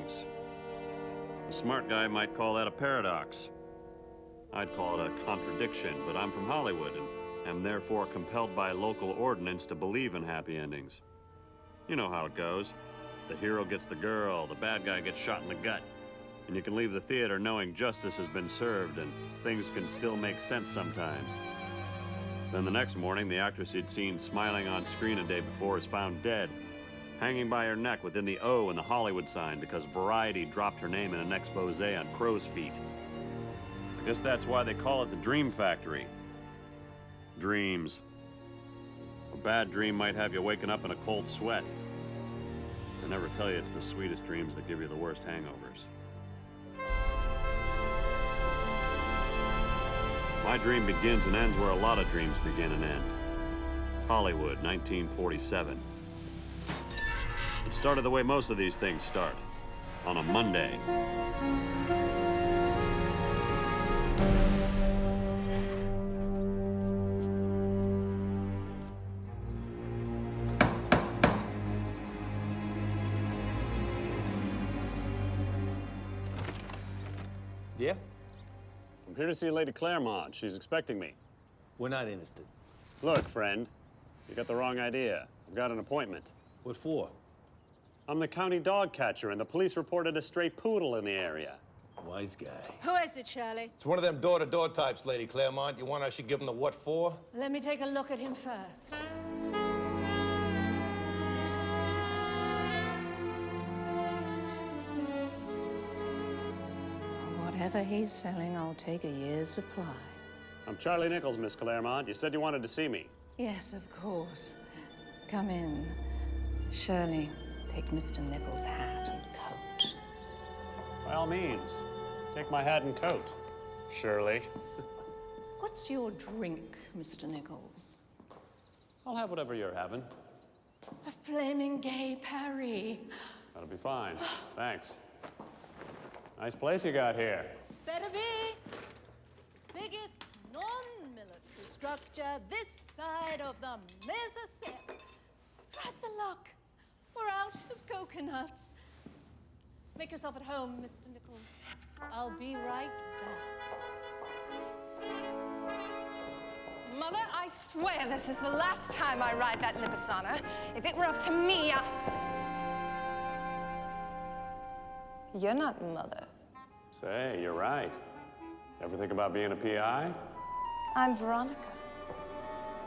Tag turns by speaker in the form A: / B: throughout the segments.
A: endings. A smart guy might call that a paradox. I'd call it a contradiction, but I'm from Hollywood and am therefore compelled by local ordinance to believe in happy endings. You know how it goes. The hero gets the girl, the bad guy gets shot in the gut, and you can leave the theater knowing justice has been served and things can still make sense sometimes. Then the next morning, the actress you'd seen smiling on screen a day before is found dead, hanging by her neck within the O in the Hollywood sign because Variety dropped her name in an expose on crow's feet. I guess that's why they call it the Dream Factory. Dreams. A bad dream might have you waking up in a cold sweat. They never tell you it's the sweetest dreams that give you the worst hangovers. My dream begins and ends where a lot of dreams begin and end. Hollywood, 1947. It started the way most of these things start, on a Monday.
B: Yeah?
A: I'm here to see Lady Claremont. She's expecting me.
B: We're not interested.
A: Look, friend, you got the wrong idea. I've got an appointment.
B: What for?
A: I'm the county dog catcher, and the police reported a stray poodle in the area.
B: Wise guy.
C: Who is it, Shirley?
D: It's one of them door-to-door types, Lady Claremont. You want I should give him the what for?
C: Let me take a look at him first.
E: Whatever he's selling, I'll take a year's supply.
A: I'm Charlie Nichols, Miss Claremont. You said you wanted to see me.
E: Yes, of course. Come in. Shirley, take Mr. Nichols' hat and coat.
A: By all means, take my hat and coat, Shirley.
E: What's your drink, Mr. Nichols?
A: I'll have whatever you're having.
C: A flaming gay Paris.
A: That'll be fine. Thanks. Nice place you got here.
C: Better be. Biggest non-military structure this side of the Mississippi. Drat the luck. We're out of coconuts. Make yourself at home, Mr. Nichols. I'll be right back.
F: Mother, I swear this is the last time I ride that Lipizzana. If it were up to me, You're not Mother.
A: Say, you're right. Ever think about being a PI?
F: I'm Veronica.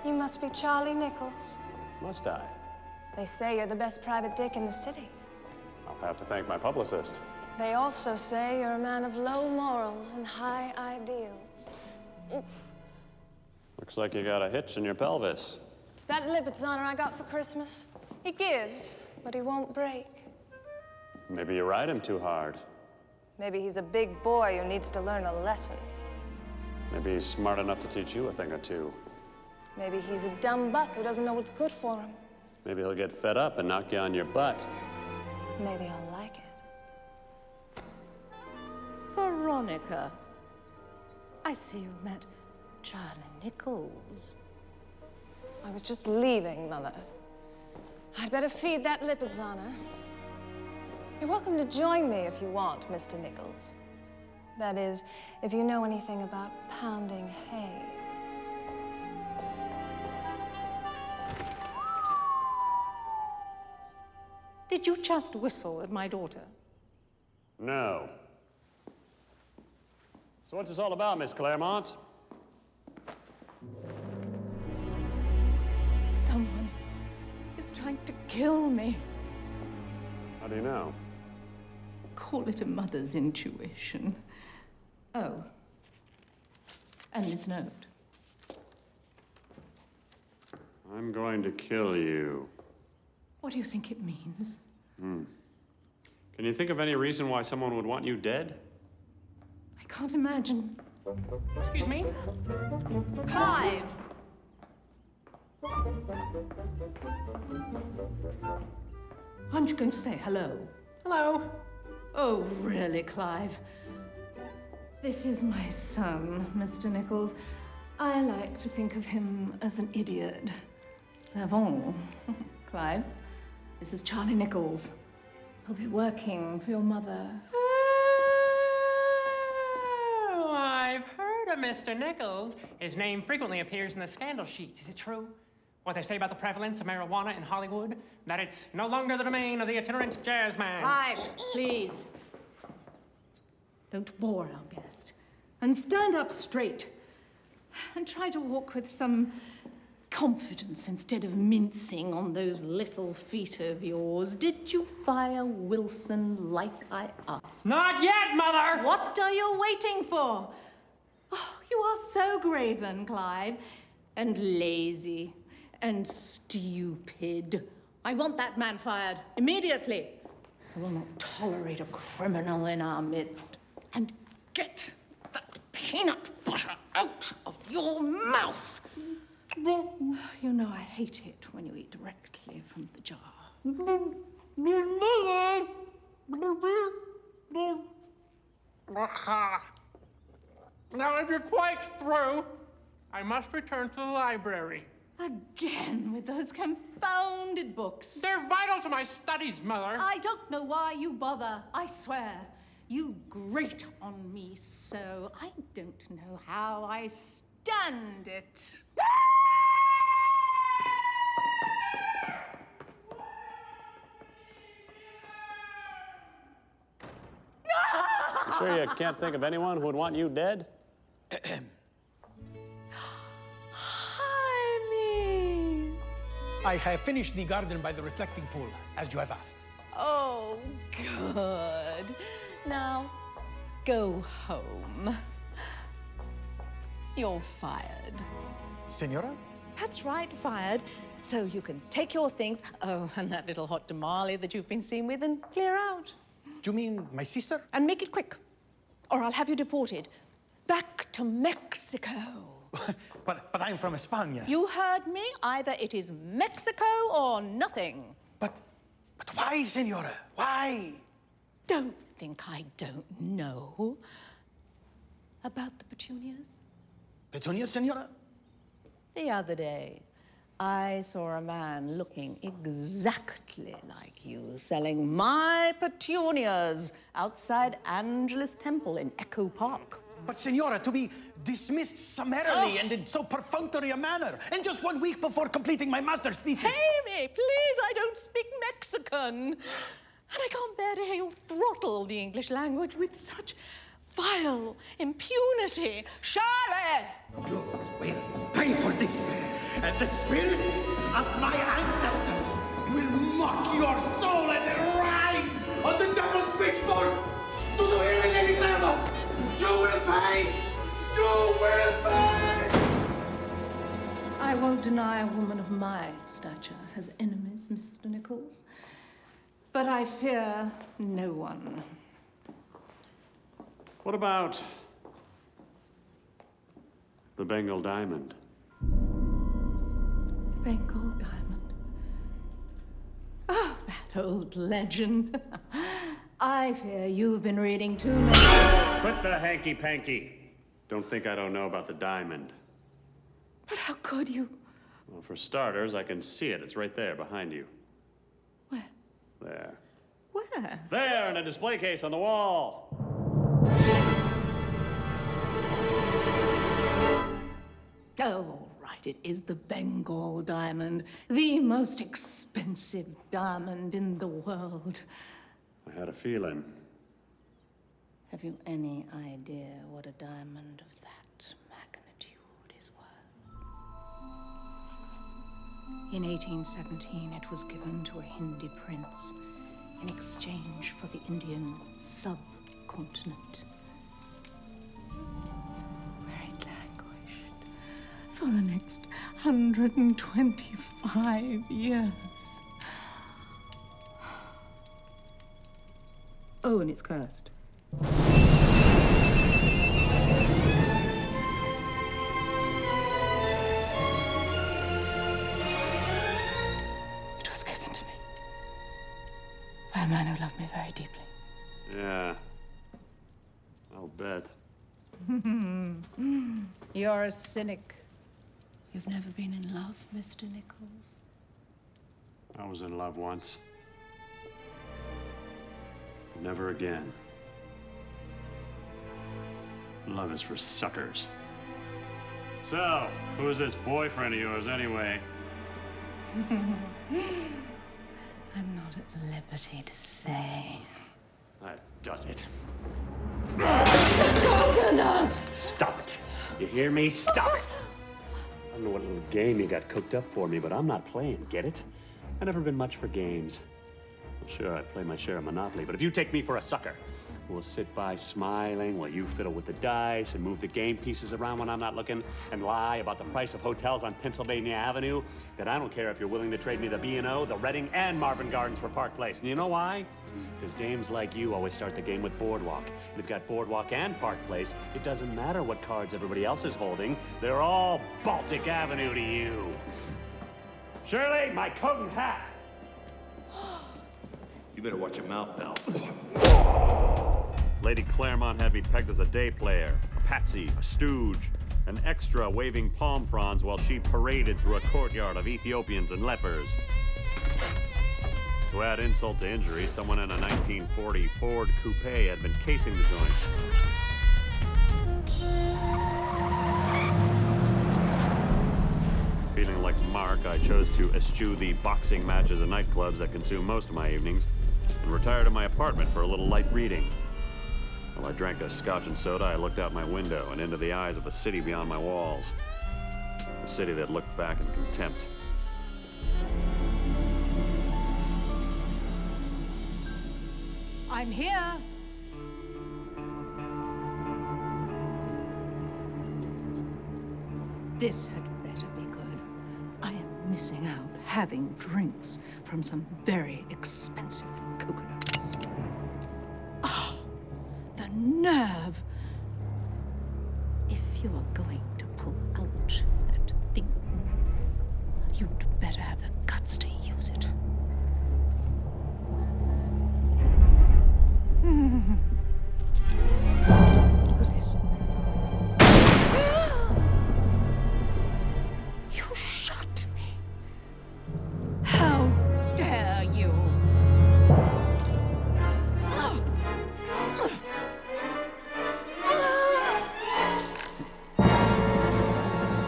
F: You must be Charlie Nichols.
A: Must I?
F: They say you're the best private dick in the city.
A: I'll have to thank my publicist.
F: They also say you're a man of low morals and high ideals. Oof.
A: Looks like you got a hitch in your pelvis.
F: It's that Lipizzana I got for Christmas. He gives, but he won't break.
A: Maybe you ride him too hard.
F: Maybe he's a big boy who needs to learn a lesson.
A: Maybe he's smart enough to teach you a thing or two.
F: Maybe he's a dumb buck who doesn't know what's good for him.
A: Maybe he'll get fed up and knock you on your butt.
F: Maybe I'll like it.
E: Veronica, I see you've met Charlie Nichols.
F: I was just leaving, Mother. I'd better feed that Lipizzana. You're welcome to join me if you want, Mr. Nichols. That is, if you know anything about pounding hay.
E: Did you just whistle at my daughter?
A: No. So what's this all about, Miss Claremont?
C: Someone is trying to kill me.
A: How do you know?
E: Call it a mother's intuition. Oh, and this note.
A: I'm going to kill you.
E: What do you think it means?
A: Can you think of any reason why someone would want you dead?
E: I can't imagine.
C: Excuse me? Clive!
E: Aren't you going to say hello? Hello. Oh, really, Clive? This is my son, Mr. Nichols. I like to think of him as an idiot. Savant. Clive, this is Charlie Nichols. You'll be working for your mother.
G: Oh, I've heard of Mr. Nichols. His name frequently appears in the scandal sheets. Is it true? What they say about the prevalence of marijuana in Hollywood? That it's no longer the domain of the itinerant jazz man.
E: Clive, please. Don't bore our guest. And stand up straight. And try to walk with some confidence instead of mincing on those little feet of yours. Did you fire Wilson like I asked?
G: Not yet, Mother!
E: What are you waiting for? Oh, you are so graven, Clive, and lazy, and stupid. I want that man fired immediately. I will not tolerate a criminal in our midst. And get that peanut butter out of your mouth. You know I hate it when you eat directly from the jar.
G: Now, if you're quite through, I must return to the library.
E: Again with those confounded books.
G: They're vital to my studies, Mother.
E: I don't know why you bother, I swear. You grate on me so. I don't know how I stand it.
A: Sure you can't think of anyone who would want you dead?
E: Jaime!
H: I have finished the garden by the reflecting pool, as you have asked.
E: Oh, good. Now, go home. You're fired.
H: Senora?
E: That's right, fired. So you can take your things, oh, and that little hot tamale that you've been seen with, and clear out.
H: Do you mean my sister?
E: And make it quick, or I'll have you deported. Back to Mexico.
H: but I'm from España.
E: You heard me. Either it is Mexico or nothing.
H: But why, senora? Why?
E: Don't think I don't know about the petunias.
H: Petunia, senora?
E: The other day, I saw a man looking exactly like you selling my petunias outside Angela's temple in Echo Park.
H: But, senora, to be dismissed summarily and in so perfunctory a manner, and just 1 week before completing my master's thesis.
E: Jamie, please, I don't speak Mexican. And I can't bear to hear you throttle the English language with such vile impunity. Charlie!
B: You will pay for this, and the spirits of my ancestors will mock your soul as it rides on the devil's pitchfork. Do you hear me, Lady Claremont? You will pay! You will pay!
E: I won't deny a woman of my stature has enemies, Mr. Nichols. But I fear no one.
A: What about the Bengal diamond?
E: The Bengal diamond. Oh, that old legend. I fear you've been reading too much.
A: Quit the hanky-panky. Don't think I don't know about the diamond.
E: But how could you?
A: Well, for starters, I can see it. It's right there behind you.
E: Where?
A: There.
E: Where?
A: There, in a display case on the wall.
E: Oh, all right, it is the Bengal diamond, the most expensive diamond in the world.
A: I had a feeling.
E: Have you any idea what a diamond of that magnitude is worth? In 1817, it was given to a Hindi prince in exchange for the Indian subcontinent, where it languished for the next 125 years. Oh, and it's cursed. It was given to me by a man who loved me very deeply.
A: Yeah. I'll bet.
E: You're a cynic. You've never been in love, Mr. Nichols?
A: I was in love once. Never again. Love is for suckers. So, who's this boyfriend of yours anyway?
E: I'm not at liberty to say.
A: That does it.
E: Coconuts!
A: Stop it. You hear me? Stop it. I don't know what little game you got cooked up for me, but I'm not playing, get it? I've never been much for games. Well, sure, I play my share of Monopoly, but if you take me for a sucker, we'll sit by smiling while you fiddle with the dice and move the game pieces around when I'm not looking and lie about the price of hotels on Pennsylvania Avenue, then I don't care if you're willing to trade me the B&O, the Reading, and Marvin Gardens for Park Place. And you know why? Because dames like you always start the game with Boardwalk. If you've got Boardwalk and Park Place, it doesn't matter what cards everybody else is holding. They're all Baltic Avenue to you. Shirley, my coat and hat!
B: You better watch your mouth, Belle.
A: Lady Claremont had me pegged as a day player, a patsy, a stooge, an extra waving palm fronds while she paraded through a courtyard of Ethiopians and lepers. To add insult to injury, someone in a 1940 Ford coupe had been casing the joint. Feeling like Mark, I chose to eschew the boxing matches and nightclubs that consume most of my evenings and retire to my apartment for a little light reading. While I drank a scotch and soda, I looked out my window and into the eyes of the city beyond my walls. A city that looked back in contempt.
C: I'm here.
E: This had better be good. I am missing out having drinks from some very expensive coconuts. Oh, the nerve! If you are going to pull out that thing, you'd better have the guts to use it. Who's this? You shot me. How dare you?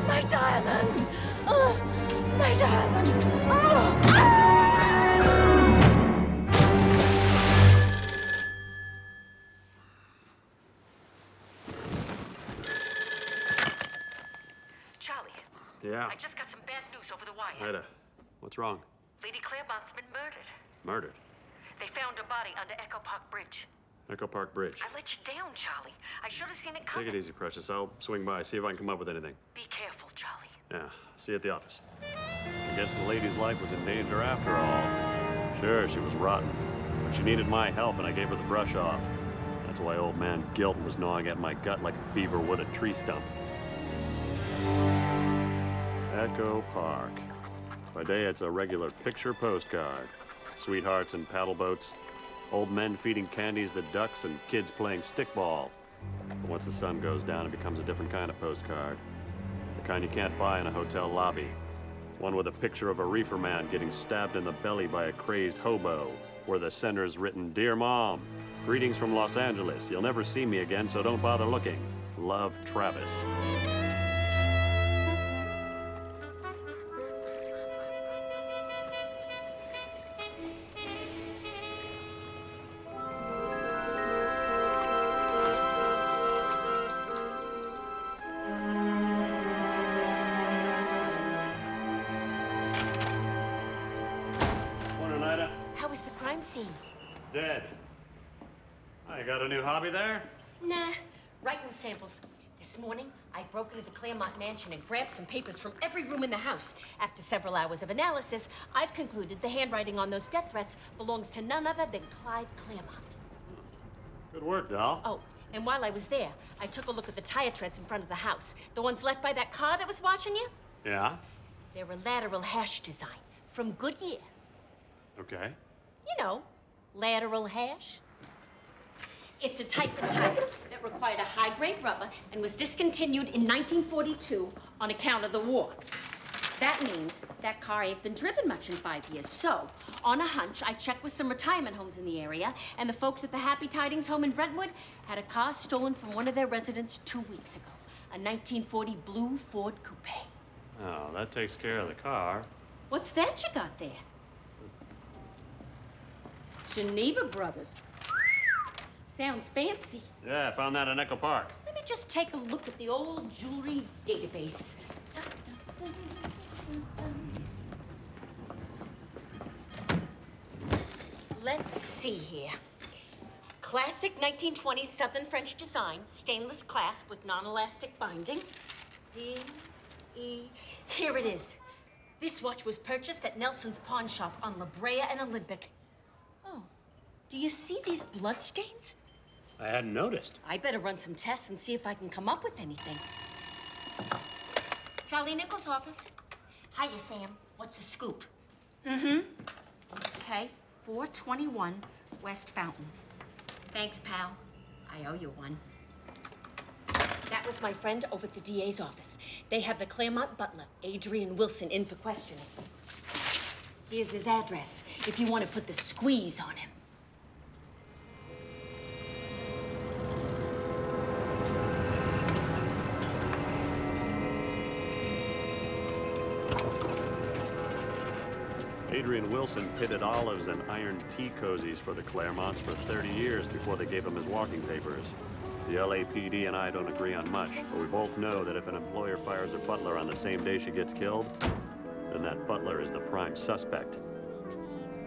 E: My diamond! My diamond!
I: Charlie,
A: Yeah.
I: I just got some bad news over the wire.
A: Ida, what's wrong?
I: Lady Claremont's been murdered.
A: Murdered.
I: They found her body under Echo Park Bridge.
A: Echo Park Bridge.
I: I let you down, Charlie. I should have seen it
A: Take
I: coming.
A: it easy, Precious. I'll swing by, see if I can come up with anything.
I: Be careful, Charlie.
A: Yeah, see you at the office. I guess the lady's life was in danger after all. Sure, she was rotten, but she needed my help and I gave her the brush off. That's why old man Guilt was gnawing at my gut like a beaver would a tree stump. Echo Park. By day, it's a regular picture postcard. Sweethearts and paddle boats, old men feeding candies to ducks, and kids playing stickball. But once the sun goes down, it becomes a different kind of postcard. The kind you can't buy in a hotel lobby. One with a picture of a reefer man getting stabbed in the belly by a crazed hobo, where the center's written, "Dear Mom, greetings from Los Angeles. You'll never see me again, so don't bother looking. Love, Travis." Morning, Ida.
I: How was the crime scene?
A: Dead. I got a new hobby there?
I: Nah, writing samples. This morning, I broke into the Claremont mansion and grabbed some papers from every room in the house. After several hours of analysis, I've concluded the handwriting on those death threats belongs to none other than Clive Claremont.
A: Good work, doll.
I: Oh, and while I was there, I took a look at the tire treads in front of the house. The ones left by that car that was watching you?
A: Yeah?
I: They're a lateral hash design from Goodyear.
A: Okay.
I: You know, lateral hash. It's a type of tire that required a high-grade rubber and was discontinued in 1942 on account of the war. That means that car ain't been driven much in 5 years. So, on a hunch, I checked with some retirement homes in the area, and the folks at the Happy Tidings home in Brentwood had a car stolen from one of their residents 2 weeks ago. A 1940 blue Ford Coupe.
A: Oh, that takes care of the car.
I: What's that you got there? Geneva Brothers. Sounds fancy.
A: Yeah, I found that in Echo Park.
I: Let me just take a look at the old jewelry database. Let's see here. Classic 1920s Southern French design, stainless clasp with non-elastic binding. D-E... Here it is. This watch was purchased at Nelson's pawn shop on La Brea and Olympic. Oh, do you see these bloodstains?
A: I hadn't noticed.
I: I better run some tests and see if I can come up with anything. Charlie Nichols' office. Hiya, Sam. What's the scoop? Mm-hmm. Okay, 421 West Fountain. Thanks, pal. I owe you one. That was my friend over at the DA's office. They have the Claremont butler, Adrian Wilson, in for questioning. Here's his address, if you want to put the squeeze on him.
A: Adrian Wilson pitted olives and iron tea cozies for the Claremonts for 30 years before they gave him his walking papers. The LAPD and I don't agree on much, but we both know that if an employer fires a butler on the same day she gets killed, then that butler is the prime suspect.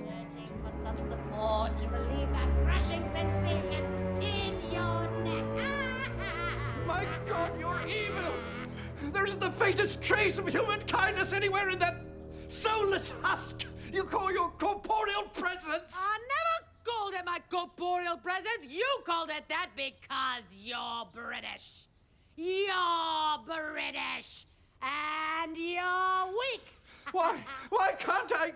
C: Searching for some support to relieve that crushing sensation in your neck.
H: My God, you're evil! There isn't the faintest trace of human kindness anywhere in that soulless husk you call your corporeal presence!
J: I never called it my corporeal presence. You called it that because you're British. You're British. And you're weak.
H: Why can't I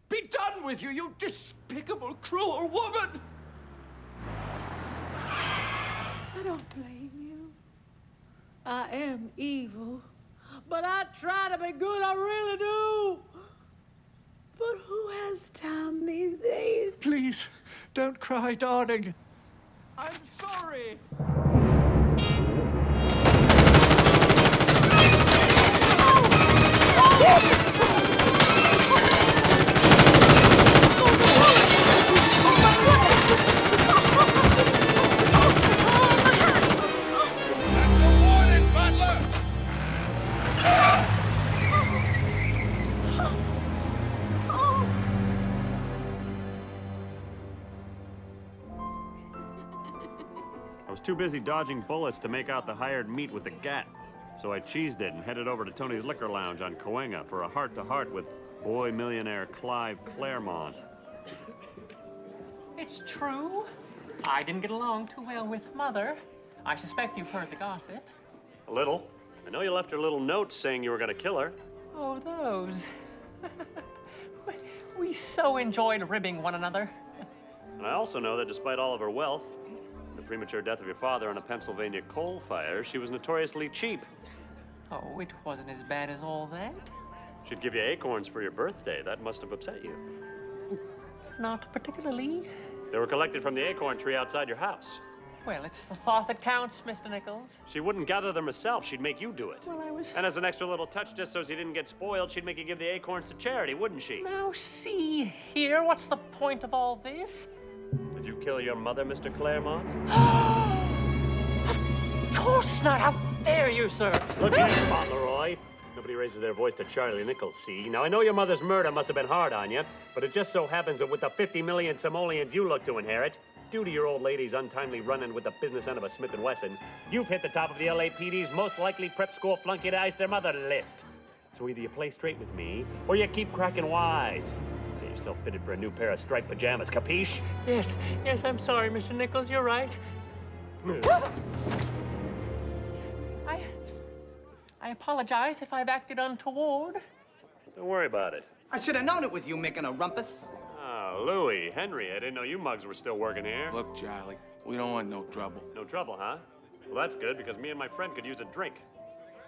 H: be done with you, you despicable, cruel woman?
J: I don't blame you. I am evil. But I try to be good, I really do. But who has time these days?
H: Please, don't cry, darling. I'm sorry.
A: I was too busy dodging bullets to make out the hired meat with the gat. So I cheesed it and headed over to Tony's Liquor Lounge on Cahuenga for a heart-to-heart with boy millionaire Clive Claremont.
G: It's true. I didn't get along too well with Mother. I suspect you've heard the gossip.
A: A little. I know you left her a little note saying you were gonna kill her.
G: Oh, those. We so enjoyed ribbing one another.
A: And I also know that despite all of her wealth, the premature death of your father in a Pennsylvania coal fire, she was notoriously cheap.
G: Oh, it wasn't as bad as all that.
A: She'd give you acorns for your birthday. That must have upset you.
G: Not particularly.
A: They were collected from the acorn tree outside your house.
G: Well, it's the thought that counts, Mr. Nichols.
A: She wouldn't gather them herself. She'd make you do it.
G: Well, I was...
A: And as an extra little touch, just so she didn't get spoiled, she'd make you give the acorns to charity, wouldn't she?
G: Now, see here, what's the point of all this?
A: Did you kill your mother, Mr. Claremont?
G: Of course not! How dare you, sir?
A: Look here, Fauntleroy. Nobody raises their voice to Charlie Nichols, see? Now, I know your mother's murder must have been hard on you, but it just so happens that with the 50 million simoleons you look to inherit, due to your old lady's untimely run-in with the business end of a Smith & Wesson, you've hit the top of the LAPD's most likely prep school flunky to ice their mother list. So either you play straight with me, or you keep cracking wise. Get yourself fitted for a new pair of striped pajamas, capiche?
G: Yes, I'm sorry, Mr. Nichols, you're right. I apologize if I've acted untoward.
A: Don't worry about it.
K: I should have known it was you making a rumpus.
A: Oh, Louis, Henry, I didn't know you mugs were still working here.
L: Look, Charlie, we don't want no trouble.
A: No trouble, huh? Well, that's good, because me and my friend could use a drink.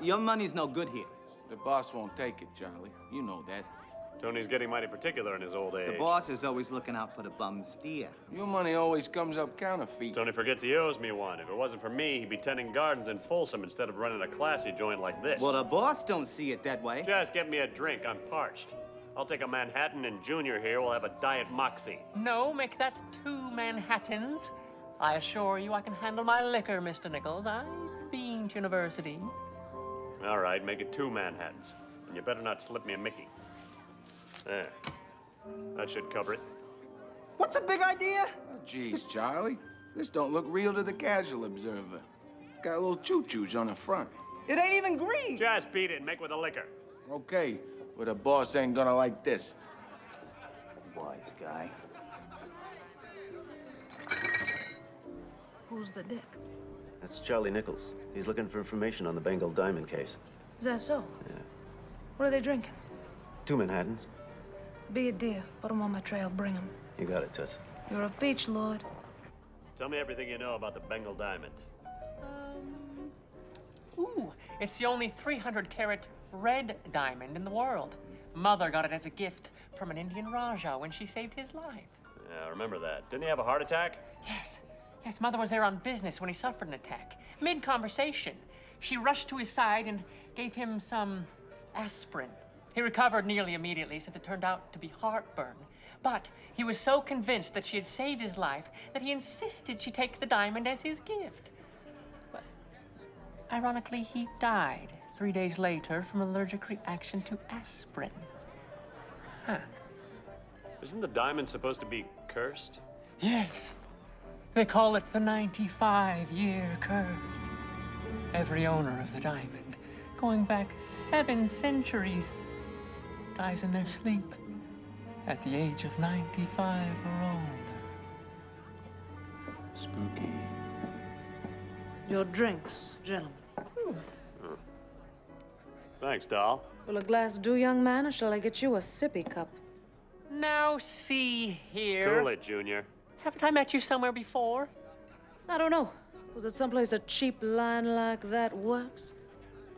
K: Your money's no good here.
L: The boss won't take it, Charlie. You know that.
A: Tony's getting mighty particular in his old age.
K: The boss is always looking out for the bum steer.
L: Your money always comes up counterfeit.
A: Tony forgets he owes me one. If it wasn't for me, he'd be tending gardens in Folsom instead of running a classy joint like this.
K: Well, the boss don't see it that way.
A: Just get me a drink. I'm parched. I'll take a Manhattan, and Junior here will have a Diet Moxie.
G: No, make that 2 Manhattans. I assure you I can handle my liquor, Mr. Nichols. I've been to university.
A: All right, make it 2 Manhattans. And you better not slip me a Mickey. There. That should cover it.
K: What's a big idea?
L: Oh, geez, Charlie. This don't look real to the casual observer. Got little choo-choos on the front.
K: It ain't even green.
A: Just beat it and make with the liquor.
L: Okay, but the boss ain't gonna like this.
K: Wise guy.
J: Who's the dick?
M: That's Charlie Nichols. He's looking for information on the Bengal diamond case.
J: Is that so?
M: Yeah.
J: What are they drinking?
M: 2 Manhattans.
J: Be a dear. Put them on my trail. Bring them.
M: You got it, Toots.
J: You're a peach, Lord.
A: Tell me everything you know about the Bengal diamond.
G: Ooh, it's the only 300-carat red diamond in the world. Mother got it as a gift from an Indian Raja when she saved his life.
A: Yeah, I remember that. Didn't he have a heart attack?
G: Yes. Yes, Mother was there on business when he suffered an attack. Mid-conversation, she rushed to his side and gave him some aspirin. He recovered nearly immediately since it turned out to be heartburn. But he was so convinced that she had saved his life that he insisted she take the diamond as his gift. But ironically, he died 3 days later from allergic reaction to aspirin. Huh.
A: Isn't the diamond supposed to be cursed?
G: Yes. They call it the 95-year curse. Every owner of the diamond, going back 7 centuries, dies in their sleep at the age of 95 or older.
A: Spooky.
J: Your drinks, gentlemen.
A: Thanks, doll.
J: Will a glass do, young man, or shall I get you a sippy cup?
G: Now see here.
A: Cool it, Junior.
G: Haven't I met you somewhere before?
J: I don't know. Was it someplace a cheap line like that works?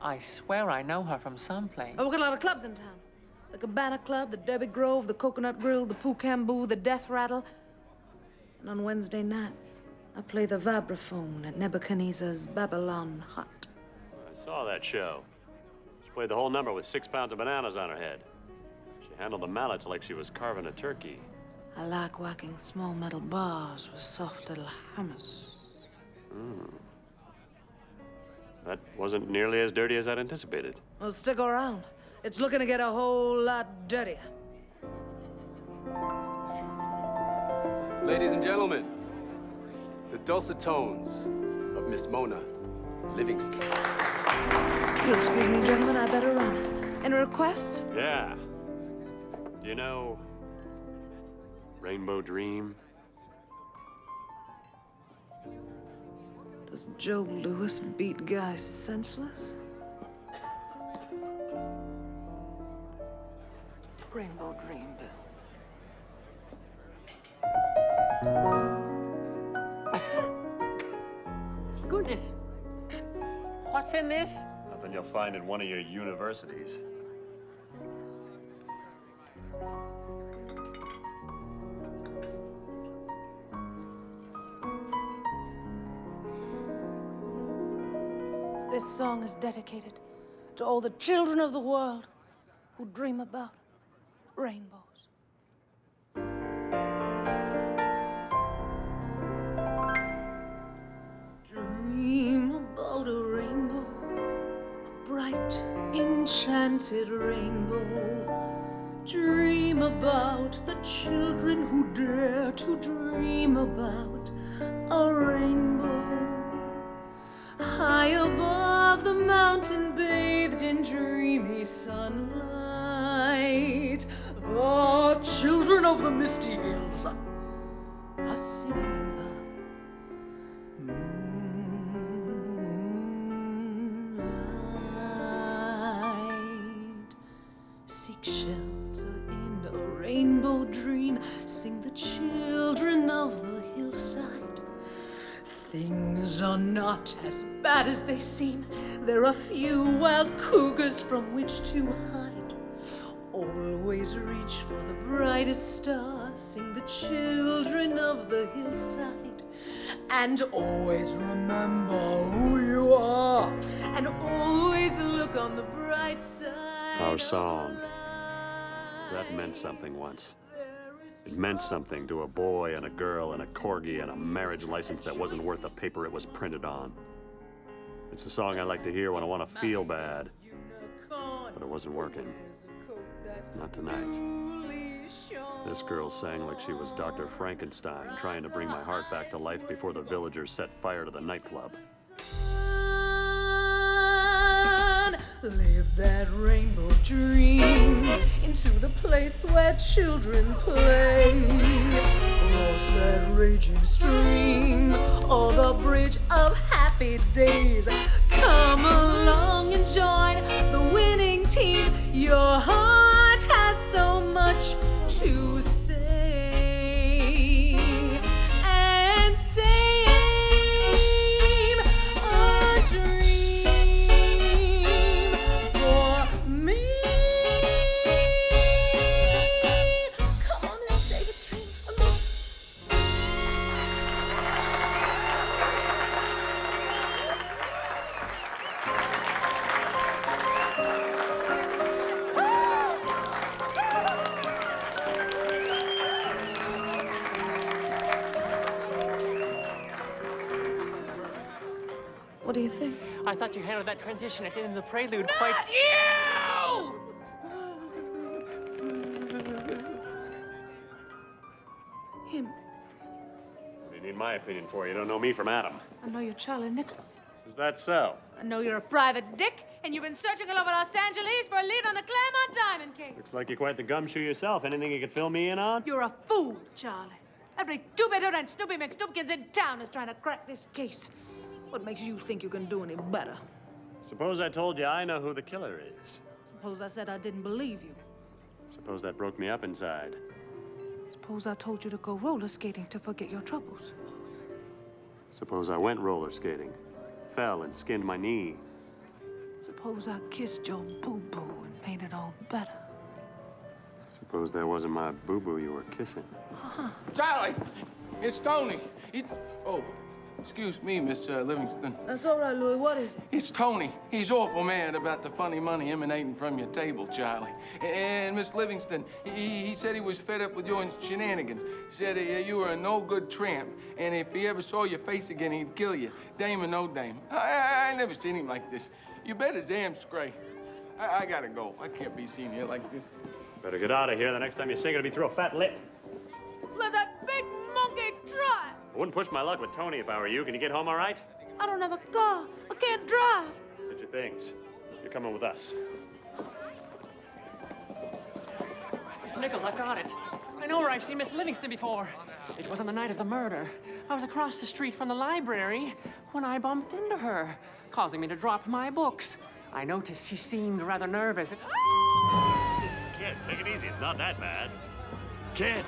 G: I swear I know her from someplace.
J: Oh, we've got a lot of clubs in town. The Cabana Club, the Debbie Grove, the Coconut Grill, the Pooh-Camboo, the Death Rattle. And on Wednesday nights, I play the vibraphone at Nebuchadnezzar's Babylon Hut.
A: I saw that show. She played the whole number with 6 pounds of bananas on her head. She handled the mallets like she was carving a turkey.
J: I like whacking small metal bars with soft little hammers.
A: That wasn't nearly as dirty as I'd anticipated.
J: Well, stick around. It's looking to get a whole lot dirtier.
N: Ladies and gentlemen, the dulcet tones of Miss Mona Livingston.
J: You'll excuse me, gentlemen, I better run. Any requests?
A: Yeah. Do you know Rainbow Dream?
J: Does Joe Louis beat guys senseless? Rainbow Dream,
G: Goodness. What's in this?
A: Nothing you'll find in one of your universities.
J: This song is dedicated to all the children of the world who dream about rainbows. Dream about a rainbow, a bright, enchanted rainbow. Dream about the children who dare to dream about a rainbow. High above the mountain, bathed in dreamy sunlight, the children of the misty hills are singing in the moonlight. Seek shelter in a rainbow dream, sing the children of the hillside. Things are not as bad as they seem. There are few wild cougars from which to hide. Always reach for the brightest star, sing the children of the hillside. And always remember who you are, and always look on the bright side.
A: Our song. That meant something once. It meant something to a boy and a girl and a corgi and a marriage license that wasn't worth the paper it was printed on. It's the song I like to hear when I want to feel bad. But it wasn't working. Not tonight. This girl sang like she was Dr. Frankenstein, trying to bring my heart back to life before the villagers set fire to the nightclub.
J: Live that rainbow dream into the place where children play. Cross that raging stream or the bridge of happy days. Come along and join the winning team. Your heart has so much to say and save a dream for me. Come on and save a dream for me. What do you think?
G: I thought you handled that transition at the end of the prelude quite...
J: You! Him.
A: What do you need my opinion for? You don't know me from Adam.
J: I know you're Charlie Nichols.
A: Is that so?
J: I know you're a private dick, and you've been searching all over Los Angeles for a lead on the Claremont Diamond case.
A: Looks like you're quite the gumshoe yourself. Anything you could fill me in on?
J: You're a fool, Charlie. Every two-bedroom and Snoopy McSnoopkins in town is trying to crack this case. What makes you think you can do any better?
A: Suppose I told you I know who the killer is.
J: Suppose I said I didn't believe you.
A: Suppose that broke me up inside.
J: Suppose I told you to go roller skating to forget your troubles.
A: Suppose I went roller skating, fell and skinned my knee.
J: Suppose I kissed your boo-boo and made it all better.
A: Suppose that wasn't my boo-boo you were kissing.
L: Charlie, it's Tony. Oh, excuse me, Miss Livingston.
J: That's all right, Louis. What is it?
L: It's Tony. He's awful mad about the funny money emanating from your table, Charlie. And Miss Livingston, he said he was fed up with your shenanigans. He said you were a no-good tramp, and if he ever saw your face again, he'd kill you, dame or no dame. I never seen him like this. You bet his damn scray. I gotta go. I can't be seen here like this.
A: Better get out of here. The next time you sing, it'll be through a fat lip.
J: Let that big monkey try.
A: I wouldn't push my luck with Tony if I were you. Can you get home all right?
J: I don't have a car. I can't drive.
A: Get your things. You're coming with us.
G: Mr. Nichols, I've got it. I know where I've seen Miss Livingston before. It was on the night of the murder. I was across the street from the library when I bumped into her, causing me to drop my books. I noticed she seemed rather nervous. And...
A: Kid, take it easy. It's not that bad. Kid!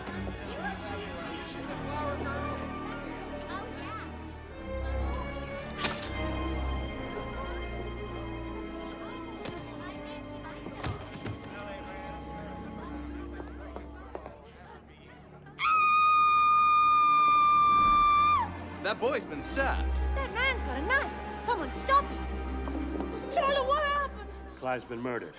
H: That boy's been stabbed.
I: That man's got a knife. Someone stop him.
J: Charlie, what happened?
A: Clive's been murdered.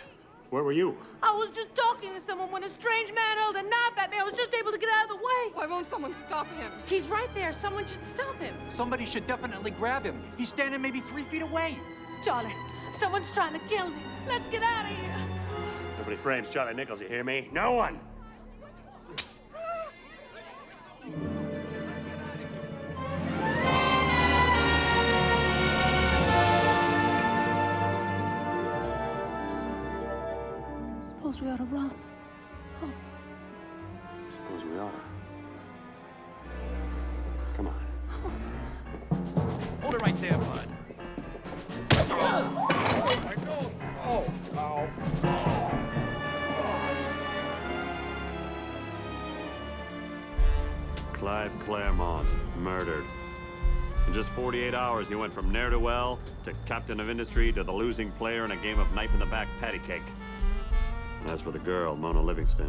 A: Where were you?
J: I was just talking to someone when a strange man hurled a knife at me. I was just able to get out of the way.
F: Why won't someone stop him?
E: He's right there. Someone should stop him.
O: Somebody should definitely grab him. He's standing maybe 3 feet away.
J: Charlie, someone's trying to kill me. Let's get out of here.
A: Nobody frames Charlie Nichols, you hear me? No one!
J: Suppose we ought to run. Oh.
A: Suppose we ought to. Come on.
O: Hold it right there, bud.
A: Clive Claremont, murdered. In just 48 hours, he went from ne'er-do-well to captain of industry to the losing player in a game of knife-in-the-back patty cake. And as for the girl, Mona Livingston,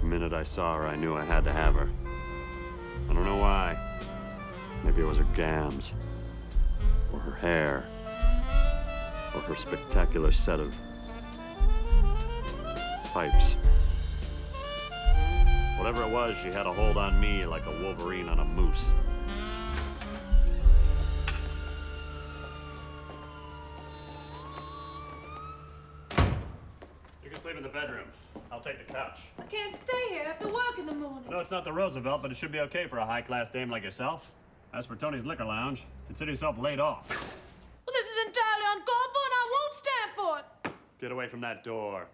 A: the minute I saw her, I knew I had to have her. I don't know why. Maybe it was her gams, or her hair, or her spectacular set of pipes. Whatever it was, she had a hold on me like a wolverine on a moose. You can sleep in the bedroom. I'll take the couch.
J: I can't stay here after work in the morning.
A: No, it's not the Roosevelt, but it should be okay for a high-class dame like yourself. As for Tony's Liquor Lounge, consider yourself laid off.
J: Well, this is entirely uncalled for, and I won't stand for it.
A: Get away from that door.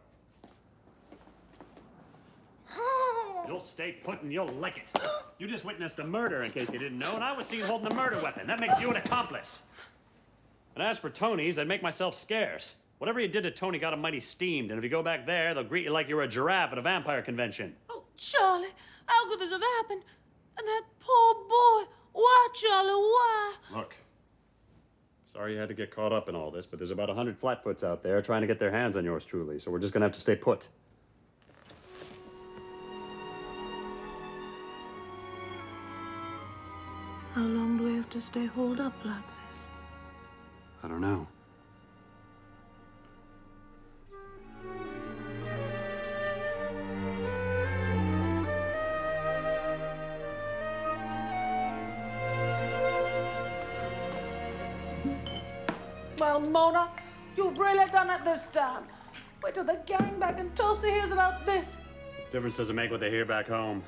A: You'll stay put and you'll lick it. You just witnessed a murder, in case you didn't know, and I was seen holding a murder weapon. That makes you an accomplice. And as for Tony's, I'd make myself scarce. Whatever you did to Tony got him mighty steamed, and if you go back there, they'll greet you like you were a giraffe at a vampire convention.
J: Oh, Charlie, how could this have happened? And that poor boy. Why, Charlie, why?
A: Look, sorry you had to get caught up in all this, but there's about 100 flatfoots out there trying to get their hands on yours truly, so we're just gonna have to stay put.
J: How long do we have to stay holed up like this?
A: I don't know.
J: Well, Mona, you've really done it this time. Wait till the gang back in Tulsa hears about this.
A: What difference does it make what they hear back home?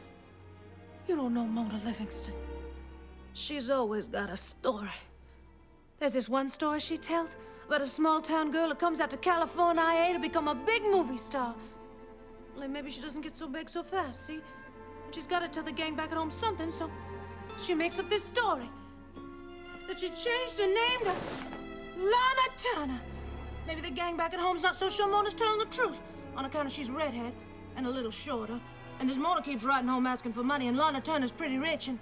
J: You don't know Mona Livingston. She's always got a story. There's this one story she tells about a small-town girl who comes out to California to become a big movie star. Only maybe she doesn't get so big so fast, see? And she's got to tell the gang back at home something, so she makes up this story. That she changed her name to Lana Turner. Maybe the gang back at home's not so sure Mona's telling the truth, on account of she's redhead and a little shorter. And this Mona keeps writing home asking for money, and Lana Turner's pretty rich, and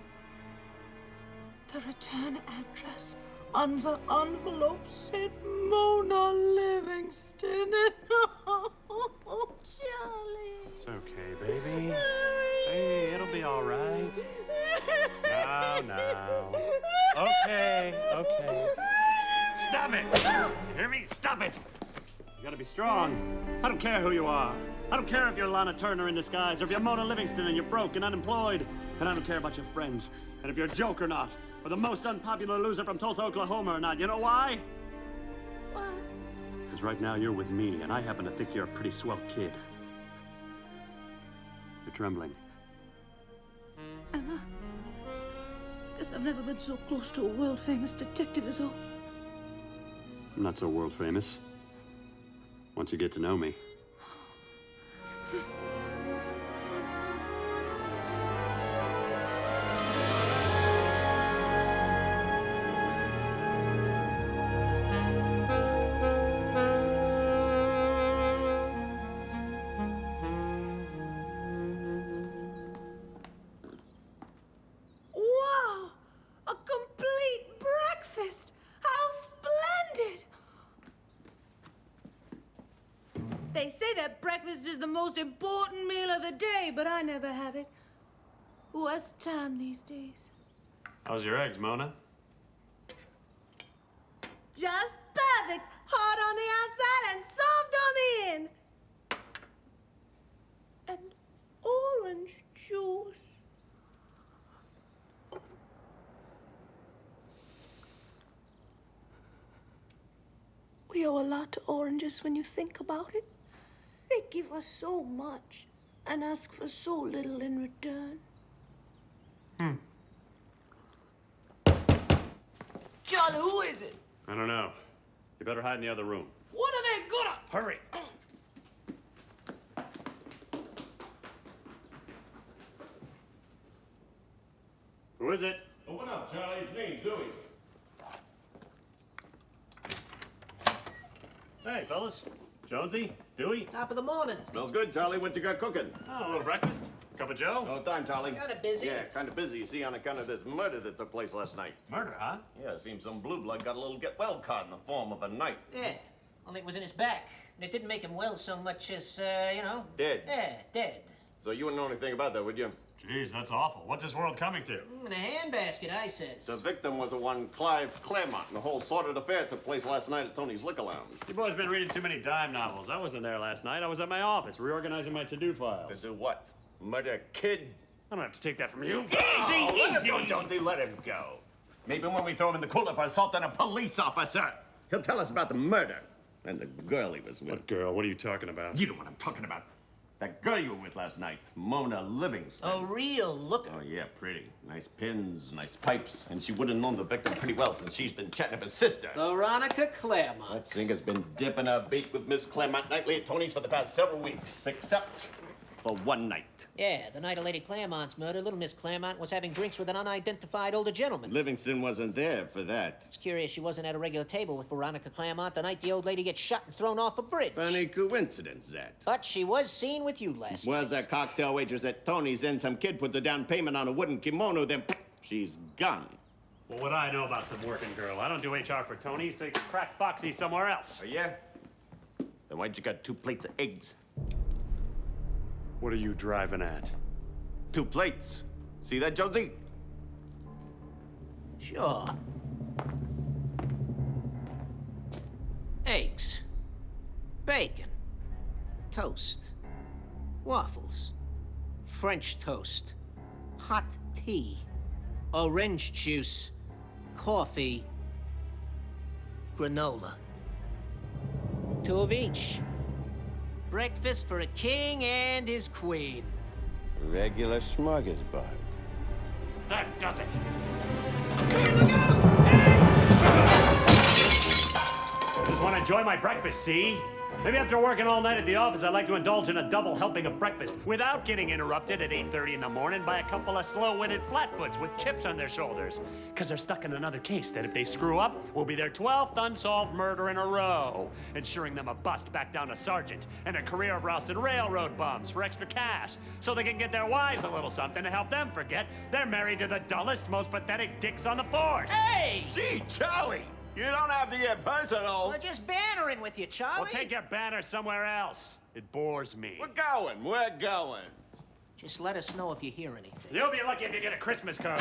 J: the return address on the envelope said Mona Livingston. Oh, Charlie.
A: It's okay, baby. Hey, it'll be all right. Now. Okay. Stop it! You hear me? Stop it! You gotta be strong. I don't care who you are. I don't care if you're Lana Turner in disguise, or if you're Mona Livingston and you're broke and unemployed. And I don't care about your friends, and if you're a joke or not, or the most unpopular loser from Tulsa, Oklahoma or not. You know why?
J: Why?
A: Because right now you're with me, and I happen to think you're a pretty swell kid. You're trembling.
J: Am I? Guess I've never been so close to a world-famous detective as all.
A: I'm not so world famous. Once you get to know me.
J: Wow! A complete breakfast! How splendid! They say that breakfast is the most important meal of the day, but I never have it. Who has time these days?
A: How's your eggs, Mona?
J: Just perfect! Hard on the outside and soft on the in. And orange juice. We owe a lot to oranges when you think about it. They give us so much and ask for so little in return. Charlie, who is it?
A: I don't know. You better hide in the other room.
J: What are they gonna?
A: Hurry! Who is it?
D: Open up, Charlie. It's me, Dewey.
A: Hey, fellas. Jonesy, Dewey.
K: Top of the morning.
D: Smells good, Charlie. What you got cooking?
A: Oh, a little breakfast. Cup of Joe?
P: No time, Charlie.
Q: Kinda busy.
P: Yeah, kind of busy, you see, on account of this murder that took place last night.
A: Murder, huh?
P: Yeah, it seems some blue blood got a little get-well card in the form of a knife.
Q: Yeah, only it was in his back. And it didn't make him well so much as, you know...
P: Dead.
Q: Yeah, dead.
P: So you wouldn't know anything about that, would you?
A: Jeez, that's awful. What's this world coming to?
Q: In a handbasket, I says.
P: The victim was a one Clive Claremont, and the whole sordid affair took place last night at Tony's Liquor Lounge.
A: You boys been reading too many dime novels. I wasn't there last night. I was at my office reorganizing my to-do files.
P: To do what? Murder Kid?
A: I don't have to take that from you.
P: Easy, let him go, Jonesy, let him go. Maybe when we throw him in the cooler for assaulting a police officer, he'll tell us about the murder and the girl he was with.
A: What girl? What are you talking about?
P: You know what I'm talking about. That girl you were with last night, Mona Livingston.
Q: A real looker.
P: Oh, yeah, pretty. Nice pins, nice pipes. And she would have known the victim pretty well since she's been chatting with his sister.
Q: Veronica Claremont.
P: That singer's been dipping her bait with Miss Claremont nightly at Tony's for the past several weeks, except for one night.
Q: Yeah, the night of Lady Claremont's murder, little Miss Claremont was having drinks with an unidentified older gentleman.
P: Livingston wasn't there for that.
Q: It's curious she wasn't at a regular table with Veronica Claremont the night the old lady gets shot and thrown off a bridge.
P: Funny coincidence, that.
Q: But she was seen with you last night.
P: Was a cocktail waitress at Tony's, then some kid puts a down payment on a wooden kimono, then she's gone.
A: Well, what I know about some working girl? I don't do HR for Tony, so you can crack Foxy somewhere else.
P: Oh, yeah? Then why'd you got 2 plates of eggs?
A: What are you driving at?
P: 2 plates. See that, Jonesy?
Q: Sure. Eggs. Bacon. Toast. Waffles. French toast. Hot tea. Orange juice. Coffee. Granola. 2 of each. Breakfast for a king and his queen.
P: Regular smorgasbord.
A: That does it.
Q: Look out! Eggs!
A: I just want to enjoy my breakfast, see? Maybe after working all night at the office, I'd like to indulge in a double helping of breakfast without getting interrupted at 8:30 in the morning by a couple of slow-witted flatfoots with chips on their shoulders. Because they're stuck in another case that if they screw up, will be their 12th unsolved murder in a row, ensuring them a bust back down to sergeant and a career of rousted railroad bums for extra cash, so they can get their wives a little something to help them forget they're married to the dullest, most pathetic dicks on the force.
Q: Hey!
P: Gee, Charlie! You don't have to get personal.
Q: We're just bantering with you, Charlie.
A: Well, take your banner somewhere else. It bores me.
P: We're going. We're going.
Q: Just let us know if you hear anything.
A: You'll be lucky if you get a Christmas card.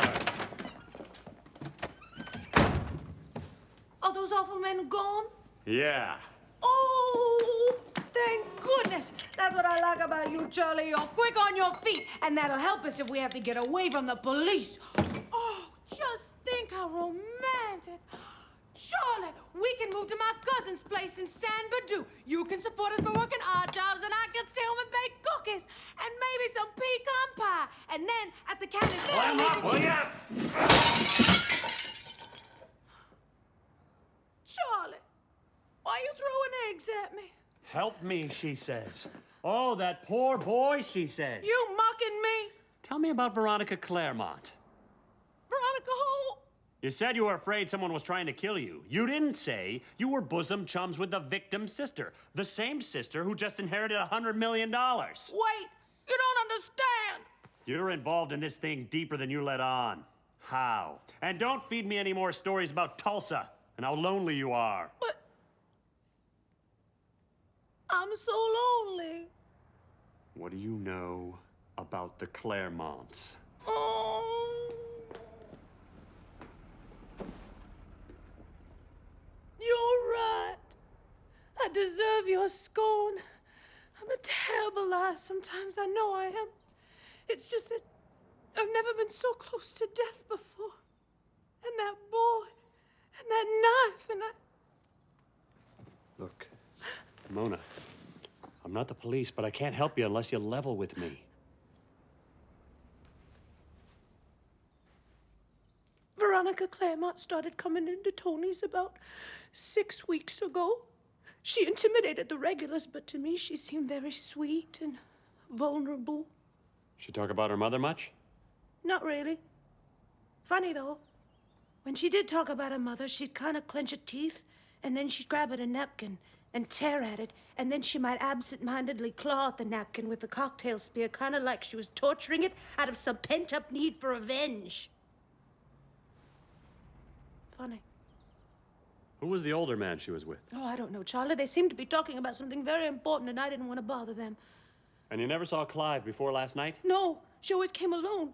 J: Are those awful men gone?
A: Yeah.
J: Oh, thank goodness. That's what I like about you, Charlie. You're quick on your feet, and that'll help us if we have to get away from the police. Oh, just think how romantic. Charlie, we can move to my cousin's place in San Badoo. You can support us by working odd jobs, and I can stay home and bake cookies, and maybe some pecan pie. And then at the county fair...
A: Climb up, will ya?
J: Charlie, why are you throwing eggs at me?
A: Help me, she says. Oh, that poor boy, she says.
J: You mocking me?
A: Tell me about Veronica Claremont.
J: Veronica who?
A: You said you were afraid someone was trying to kill you. You didn't say you were bosom chums with the victim's sister. The same sister who just inherited $100 million.
J: Wait, you don't understand.
A: You're involved in this thing deeper than you let on. How? And don't feed me any more stories about Tulsa and how lonely you are.
J: But I'm so lonely.
A: What do you know about the Claremonts?
J: Oh. You're right. I deserve your scorn. I'm a terrible liar sometimes. I know I am. It's just that I've never been so close to death before. And that boy, and that knife, and
A: Look, Mona, I'm not the police, but I can't help you unless you level with me.
J: Veronica Claremont started coming into Tony's about 6 weeks ago. She intimidated the regulars, but to me she seemed very sweet and vulnerable.
A: She talk about her mother much?
J: Not really. Funny, though. When she did talk about her mother, she'd kind of clench her teeth, and then she'd grab at a napkin and tear at it, and then she might absent-mindedly claw at the napkin with the cocktail spear, kind of like she was torturing it out of some pent-up need for revenge. Funny.
A: Who was the older man she was with?
J: Oh, I don't know, Charlie. They seemed to be talking about something very important, and I didn't want to bother them.
A: And you never saw Clive before last night?
J: No, she always came alone.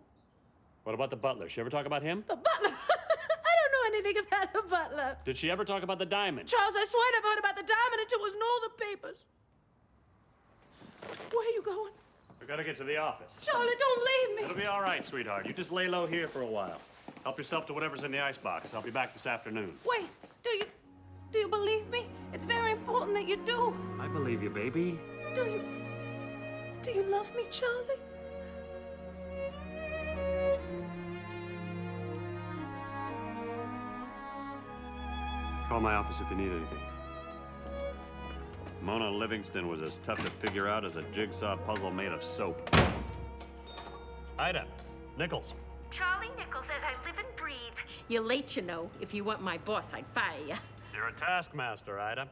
A: What about the butler? She ever talk about him?
J: The butler? I don't know anything about the butler.
A: Did she ever talk about the diamond?
J: Charles, I swear never heard about the diamond until it was in all the papers. Where are you going?
A: We gotta get to the office.
J: Charlie, don't leave me.
A: It'll be all right, sweetheart. You just lay low here for a while. Help yourself to whatever's in the icebox. I'll be back this afternoon.
J: Wait, do you believe me? It's very important that you do.
A: I believe you, baby.
J: Do you love me, Charlie?
A: Call my office if you need anything. Mona Livingston was as tough to figure out as a jigsaw puzzle made of soap. Ida, Nichols.
I: Charlie Nichols, as I live and breathe. You're late, you know. If you weren't my boss, I'd fire you.
A: You're a taskmaster, Ida.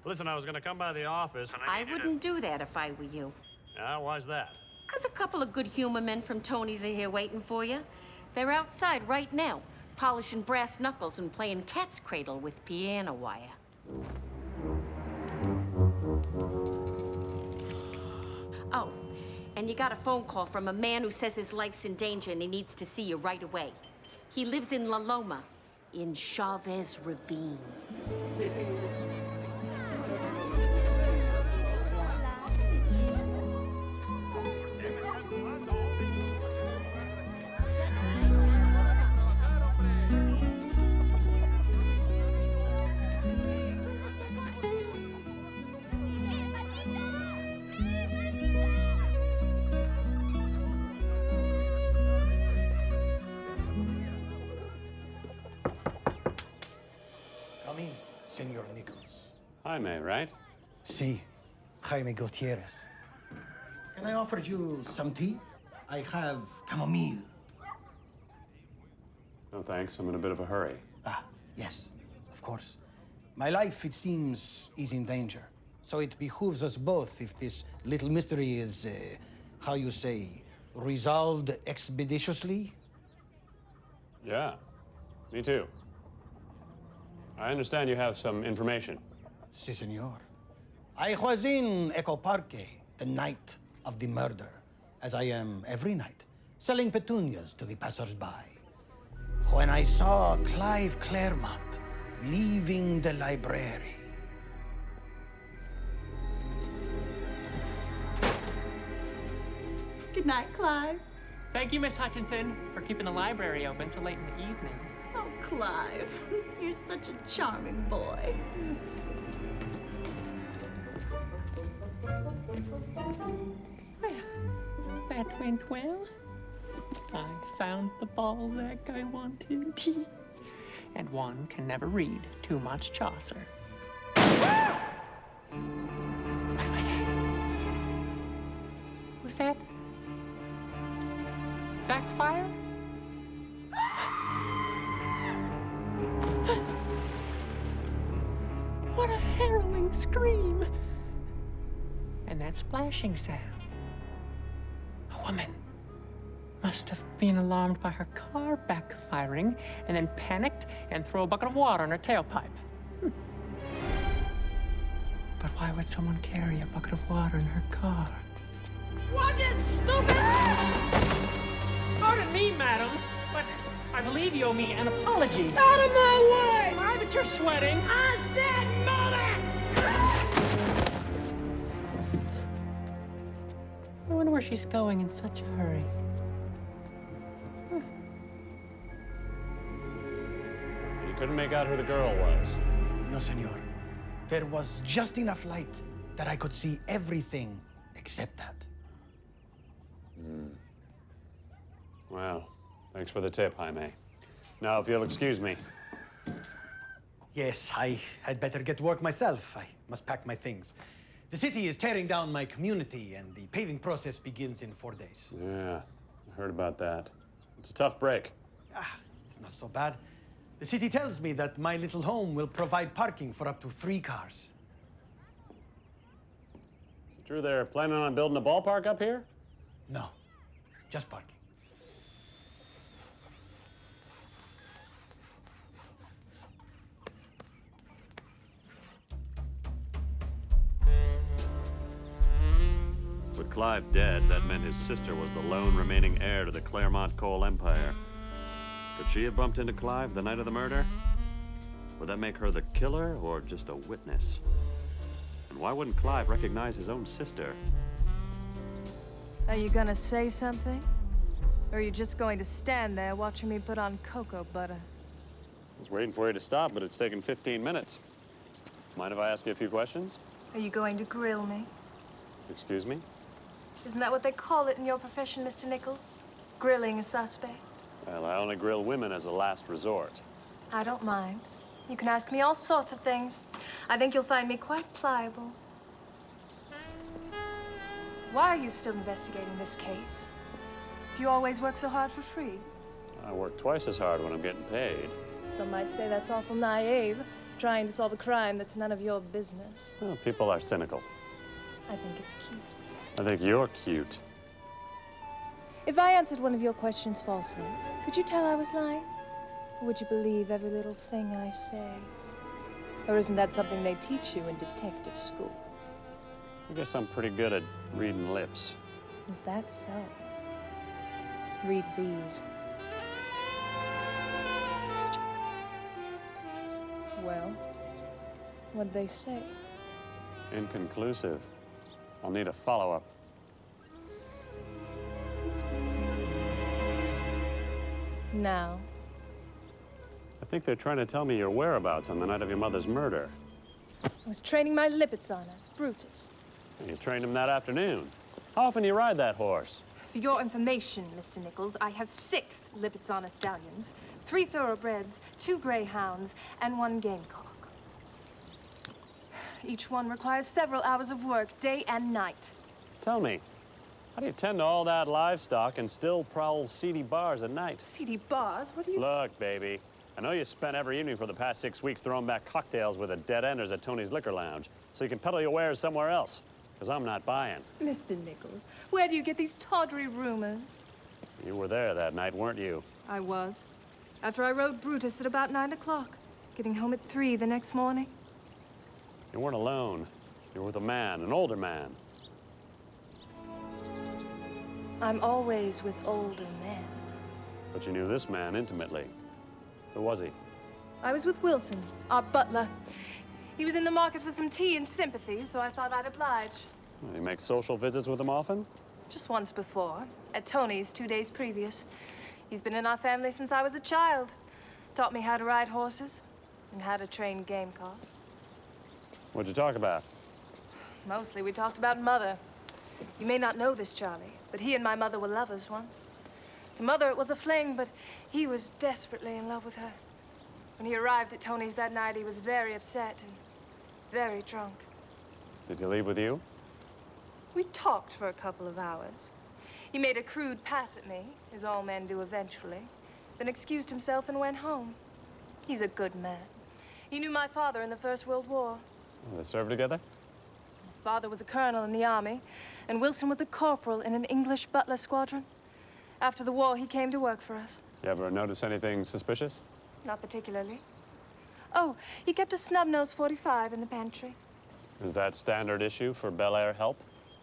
A: Listen, I was gonna come by the office and
I: I wouldn't do that if I were you.
A: Yeah, why's that?
I: 'Cause a couple of good humor men from Tony's are here waiting for you. They're outside right now, polishing brass knuckles and playing cat's cradle with piano wire. Oh, and you got a phone call from a man who says his life's in danger and he needs to see you right away. He lives in La Loma, in Chavez Ravine.
B: Come in, Senor Nichols.
A: Jaime, right?
B: Si, Jaime Gutierrez. Can I offer you some tea? I have chamomile.
A: No, thanks. I'm in a bit of a hurry.
B: Ah, yes, of course. My life, it seems, is in danger. So it behooves us both if this little mystery is, how you say, resolved expeditiously.
A: Yeah, me too. I understand you have some information.
B: Si, senor. I was in Echo Parque the night of the murder, as I am every night, selling petunias to the passers-by, when I saw Clive Claremont leaving the library.
G: Good night, Clive. Thank you, Miss Hutchinson, for keeping the library open so late in the evening.
R: Oh, Clive, you're such a charming boy.
G: Well, that went well. I found the Balzac I wanted. And one can never read too much Chaucer. What was that? Was that backfire? What a harrowing scream! And that splashing sound. A woman must have been alarmed by her car backfiring and then panicked and threw a bucket of water in her tailpipe. But why would someone carry a bucket of water in her car?
J: Watch it, stupid!
G: Pardon me, madam, but I believe you owe me an apology.
J: Out of my way!
G: Why, but you're sweating.
J: I said move it!
G: I wonder where she's going in such a hurry.
A: You couldn't make out who the girl was.
B: No, senor. There was just enough light that I could see everything except that.
A: Well, thanks for the tip, Jaime. Now, if you'll excuse me.
B: Yes, I had better get to work myself. I must pack my things. The city is tearing down my community, and the paving process begins in 4 days.
A: Yeah, I heard about that. It's a tough break.
B: It's not so bad. The city tells me that my little home will provide parking for up to 3 cars.
A: True they're planning on building a ballpark up here?
B: No, just parking.
A: With Clive dead, that meant his sister was the lone remaining heir to the Claremont coal empire. Could she have bumped into Clive the night of the murder? Would that make her the killer or just a witness? And why wouldn't Clive recognize his own sister?
F: Are you gonna say something? Or are you just going to stand there watching me put on cocoa butter?
A: I was waiting for you to stop, but it's taken 15 minutes. Mind if I ask you a few questions?
F: Are you going to grill me?
A: Excuse me?
F: Isn't that what they call it in your profession, Mr. Nichols? Grilling a suspect?
A: Well, I only grill women as a last resort.
F: I don't mind. You can ask me all sorts of things. I think you'll find me quite pliable. Why are you still investigating this case? Do you always work so hard for free?
A: I work twice as hard when I'm getting paid.
F: Some might say that's awful naive, trying to solve a crime that's none of your business.
A: Well, people are cynical.
F: I think it's cute.
A: I think you're cute.
F: If I answered one of your questions falsely, could you tell I was lying? Or would you believe every little thing I say? Or isn't that something they teach you in detective school?
A: I guess I'm pretty good at reading lips.
F: Is that so? Read these. Well, what'd they say?
A: Inconclusive. I'll need a follow-up.
F: Now?
A: I think they're trying to tell me your whereabouts on the night of your mother's murder.
F: I was training my lipids on her, Brutus.
A: You trained him that afternoon. How often do you ride that horse?
F: For your information, Mr. Nichols, I have 6 Lipizzaner stallions, 3 thoroughbreds, 2 greyhounds, and 1 gamecock. Each one requires several hours of work, day and night.
A: Tell me, how do you tend to all that livestock and still prowl seedy bars at night?
F: Seedy bars? What do you...
A: Look, baby, I know you spent every evening for the past 6 weeks throwing back cocktails with the dead-enders at Tony's Liquor Lounge, so you can peddle your wares somewhere else, because I'm not buying.
F: Mr. Nichols, where do you get these tawdry rumors?
A: You were there that night, weren't you?
F: I was. After I rode Brutus at about 9 o'clock, getting home at 3 the next morning.
A: You weren't alone. You were with a man, an older man.
F: I'm always with older men.
A: But you knew this man intimately. Who was he?
F: I was with Wilson, our butler. He was in the market for some tea and sympathy, so I thought I'd oblige.
A: You make social visits with him often?
F: Just once before, at Tony's 2 days previous. He's been in our family since I was a child. Taught me how to ride horses and how to train gamecocks.
A: What'd you talk about?
F: Mostly we talked about Mother. You may not know this, Charlie, but he and my mother were lovers once. To Mother, it was a fling, but he was desperately in love with her. When he arrived at Tony's that night, he was very upset and very drunk.
A: Did he leave with you?
F: We talked for a couple of hours. He made a crude pass at me, as all men do eventually, then excused himself and went home. He's a good man. He knew my father in the First World War.
A: They served together?
F: Father was a colonel in the army, and Wilson was a corporal in an English butler squadron. After the war, he came to work for us.
A: You ever notice anything suspicious?
F: Not particularly. Oh, he kept a snub-nose 45 in the pantry.
A: Is that standard issue for Bel Air help?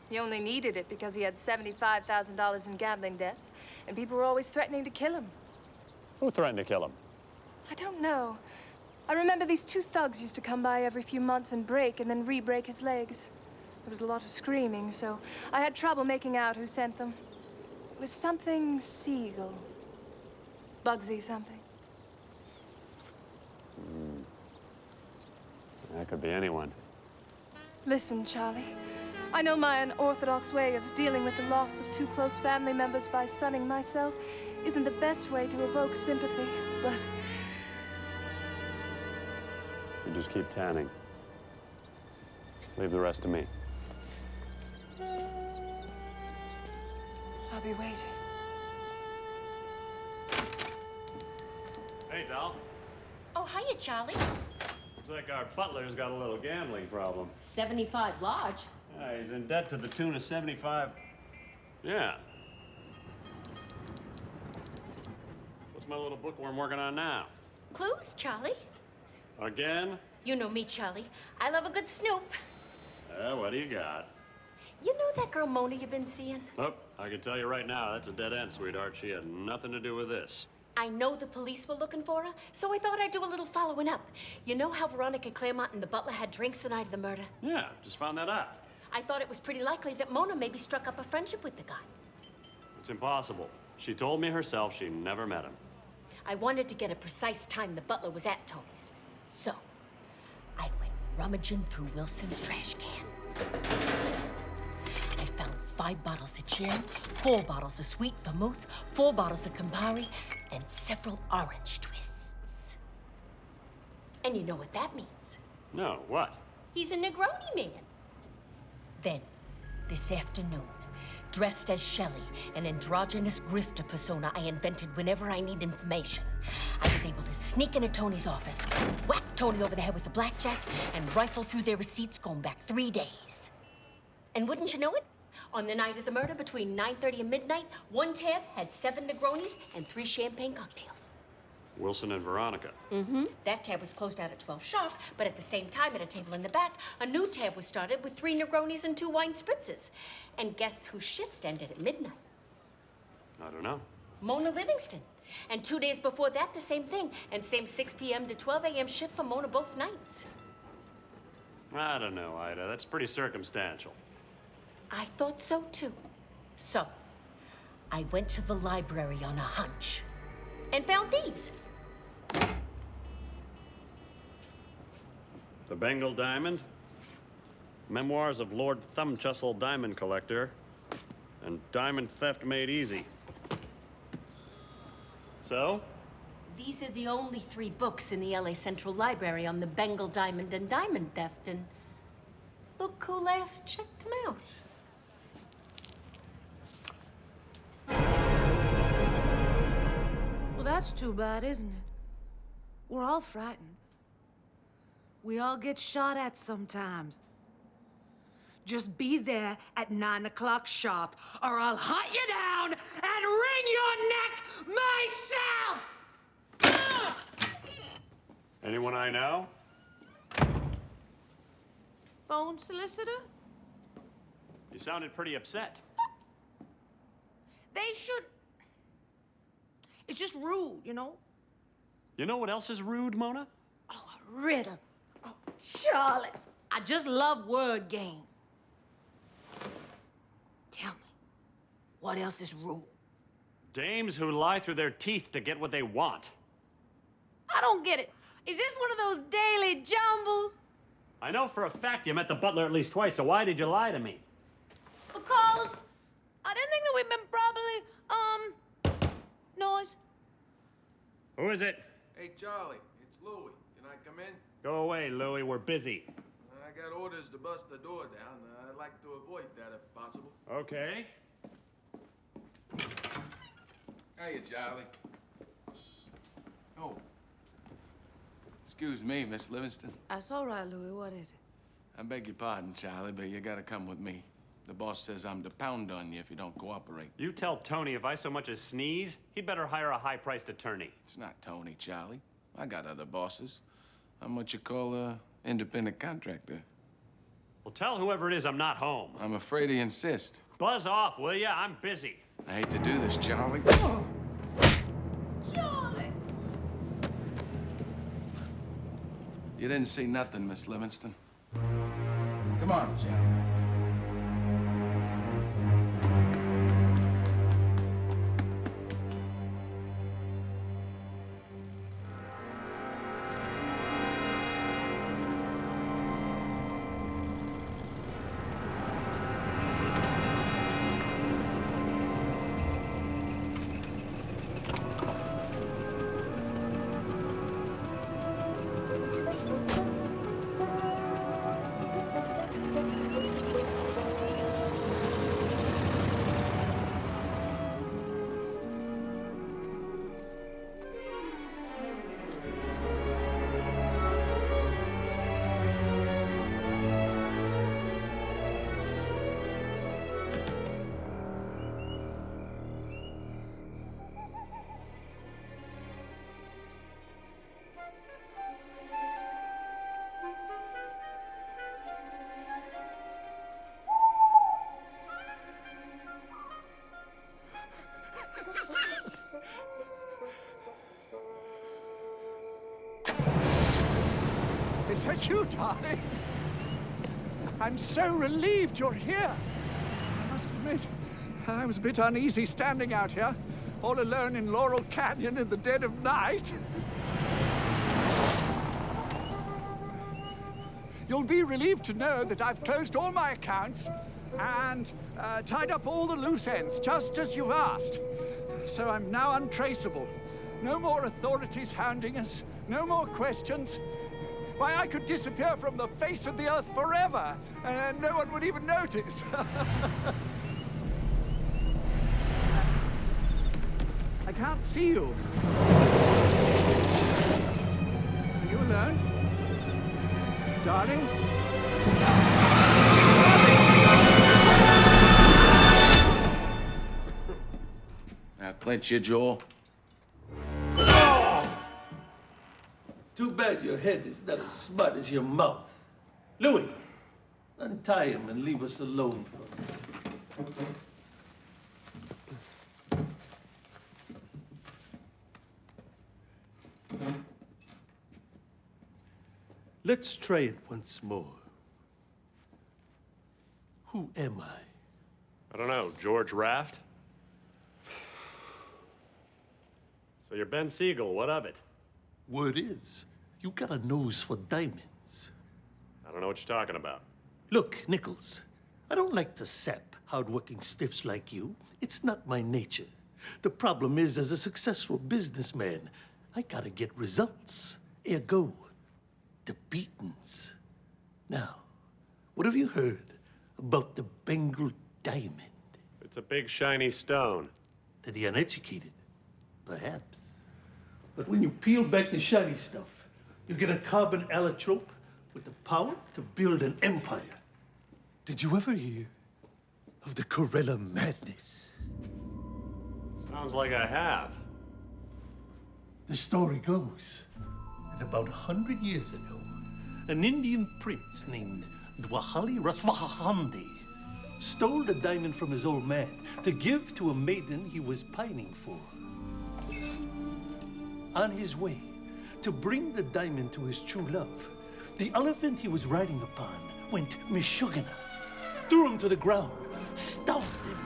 F: He only needed it because he had $75,000 in gambling debts, and people were always threatening to kill him.
A: Who threatened to kill him?
F: I don't know. I remember these 2 thugs used to come by every few months and break and then re-break his legs. There was a lot of screaming, so I had trouble making out who sent them. It was something Siegel. Bugsy something.
A: That could be anyone.
F: Listen, Charlie. I know my unorthodox way of dealing with the loss of 2 close family members by sunning myself isn't the best way to evoke sympathy, but...
A: You just keep tanning. Leave the rest to me.
F: I'll be waiting.
A: Hey, Doll.
I: Oh, hiya, Charlie.
A: Looks like our butler's got a little gambling problem.
I: 75 large.
A: He's in debt to the tune of 75. Yeah. What's my little bookworm working on now?
I: Clues, Charlie.
A: Again?
I: You know me, Charlie. I love a good snoop.
A: What do you got?
I: You know that girl Mona you've been seeing?
A: Oh, I can tell you right now, that's a dead end, sweetheart. She had nothing to do with this.
I: I know the police were looking for her, so I thought I'd do a little following up. You know how Veronica Claremont and the butler had drinks the night of the murder?
A: Yeah, just found that out.
I: I thought it was pretty likely that Mona maybe struck up a friendship with the guy.
A: It's impossible. She told me herself she never met him.
I: I wanted to get a precise time the butler was at Tony's. So, I went rummaging through Wilson's trash can. I found 5 bottles of gin, 4 bottles of sweet vermouth, 4 bottles of Campari, and several orange twists. And you know what that means?
A: No, what?
I: He's a Negroni man. Then, this afternoon, dressed as Shelley, an androgynous grifter persona I invented whenever I need information, I was able to sneak into Tony's office, whack Tony over the head with a blackjack, and rifle through their receipts going back 3 days. And wouldn't you know it? On the night of the murder, between 9:30 and midnight, one tab had 7 Negronis and 3 champagne cocktails.
A: Wilson and Veronica.
I: Mm-hmm. That tab was closed out at 12 sharp, but at the same time, at a table in the back, a new tab was started with 3 Negronis and 2 wine spritzes. And guess whose shift ended at midnight?
A: I don't know.
I: Mona Livingston. And 2 days before that, the same thing. And same 6 p.m. to 12 a.m. shift for Mona both nights.
A: I don't know, Ida. That's pretty circumstantial.
I: I thought so, too. So, I went to the library on a hunch and found these.
A: The Bengal Diamond, Memoirs of Lord Thumbchussel Diamond Collector, and Diamond Theft Made Easy. So?
I: These are the only 3 books in the LA Central Library on the Bengal Diamond and diamond theft, and look who last checked them out.
J: Well, that's too bad, isn't it? We're all frightened. We all get shot at sometimes. Just be there at 9 o'clock sharp, or I'll hunt you down and wring your neck myself!
A: Anyone I know?
J: Phone solicitor?
A: You sounded pretty upset.
J: They should... It's just rude, you know?
A: You know what else is rude, Mona?
J: Oh, a riddle. Oh, Charlotte, I just love word games. Tell me, what else is rude?
A: Dames who lie through their teeth to get what they want.
J: I don't get it. Is this one of those daily jumbles?
A: I know for a fact you met the butler at least twice, so why did you lie to me?
J: Because I didn't think that we've been properly, noise.
A: Who is it?
L: Hey, Charlie, it's Louie. Can I come in?
A: Go away, Louie. We're busy.
L: I got orders to bust the door down. I'd like to avoid that if possible.
A: Okay.
L: Hiya, Charlie. Oh. Excuse me, Miss Livingston.
J: That's all right, Louis. What is it?
L: I beg your pardon, Charlie, but you gotta come with me. The boss says I'm to pound on you if you don't cooperate.
A: You tell Tony if I so much as sneeze, he'd better hire a high-priced attorney.
L: It's not Tony, Charlie. I got other bosses. I'm what you call a independent contractor.
A: Well, tell whoever it is I'm not home.
L: I'm afraid to insist.
A: Buzz off, will ya? I'm busy.
L: I hate to do this, Charlie.
J: Charlie!
L: You didn't see nothing, Miss Livingston. Come on, Charlie.
H: it's you, darling. I'm so relieved you're here. I must admit, I was a bit uneasy standing out here, all alone in Laurel Canyon in the dead of night. You'll be relieved to know that I've closed all my accounts and tied up all the loose ends, just as you've asked. So I'm now untraceable. No more authorities hounding us, no more questions. Why, I could disappear from the face of the earth forever, and no one would even notice. I can't see you. Are you alone? Darling?
L: Now clench your jaw.
S: Too bad your head is not as smart as your mouth. Louis, untie him and leave us alone for a minute. Let's try it once more. Who am I?
A: I don't know, George Raft? So you're Ben Siegel, what of it?
S: Word is, you got a nose for diamonds.
A: I don't know what you're talking about.
S: Look, Nichols, I don't like to sap hard-working stiffs like you. It's not my nature. The problem is, as a successful businessman, I gotta get results. Ergo, the beatings. Now, what have you heard about the Bengal diamond?
A: It's a big shiny stone.
S: To the uneducated, perhaps. But when you peel back the shiny stuff, you get a carbon allotrope with the power to build an empire. Did you ever hear of the Corella madness?
A: Sounds like I have.
S: The story goes that about 100 years ago, an Indian prince named Dwahali Raswahandi stole the diamond from his old man to give to a maiden he was pining for. On his way to bring the diamond to his true love, the elephant he was riding upon went Mishugana, threw him to the ground, stomped him,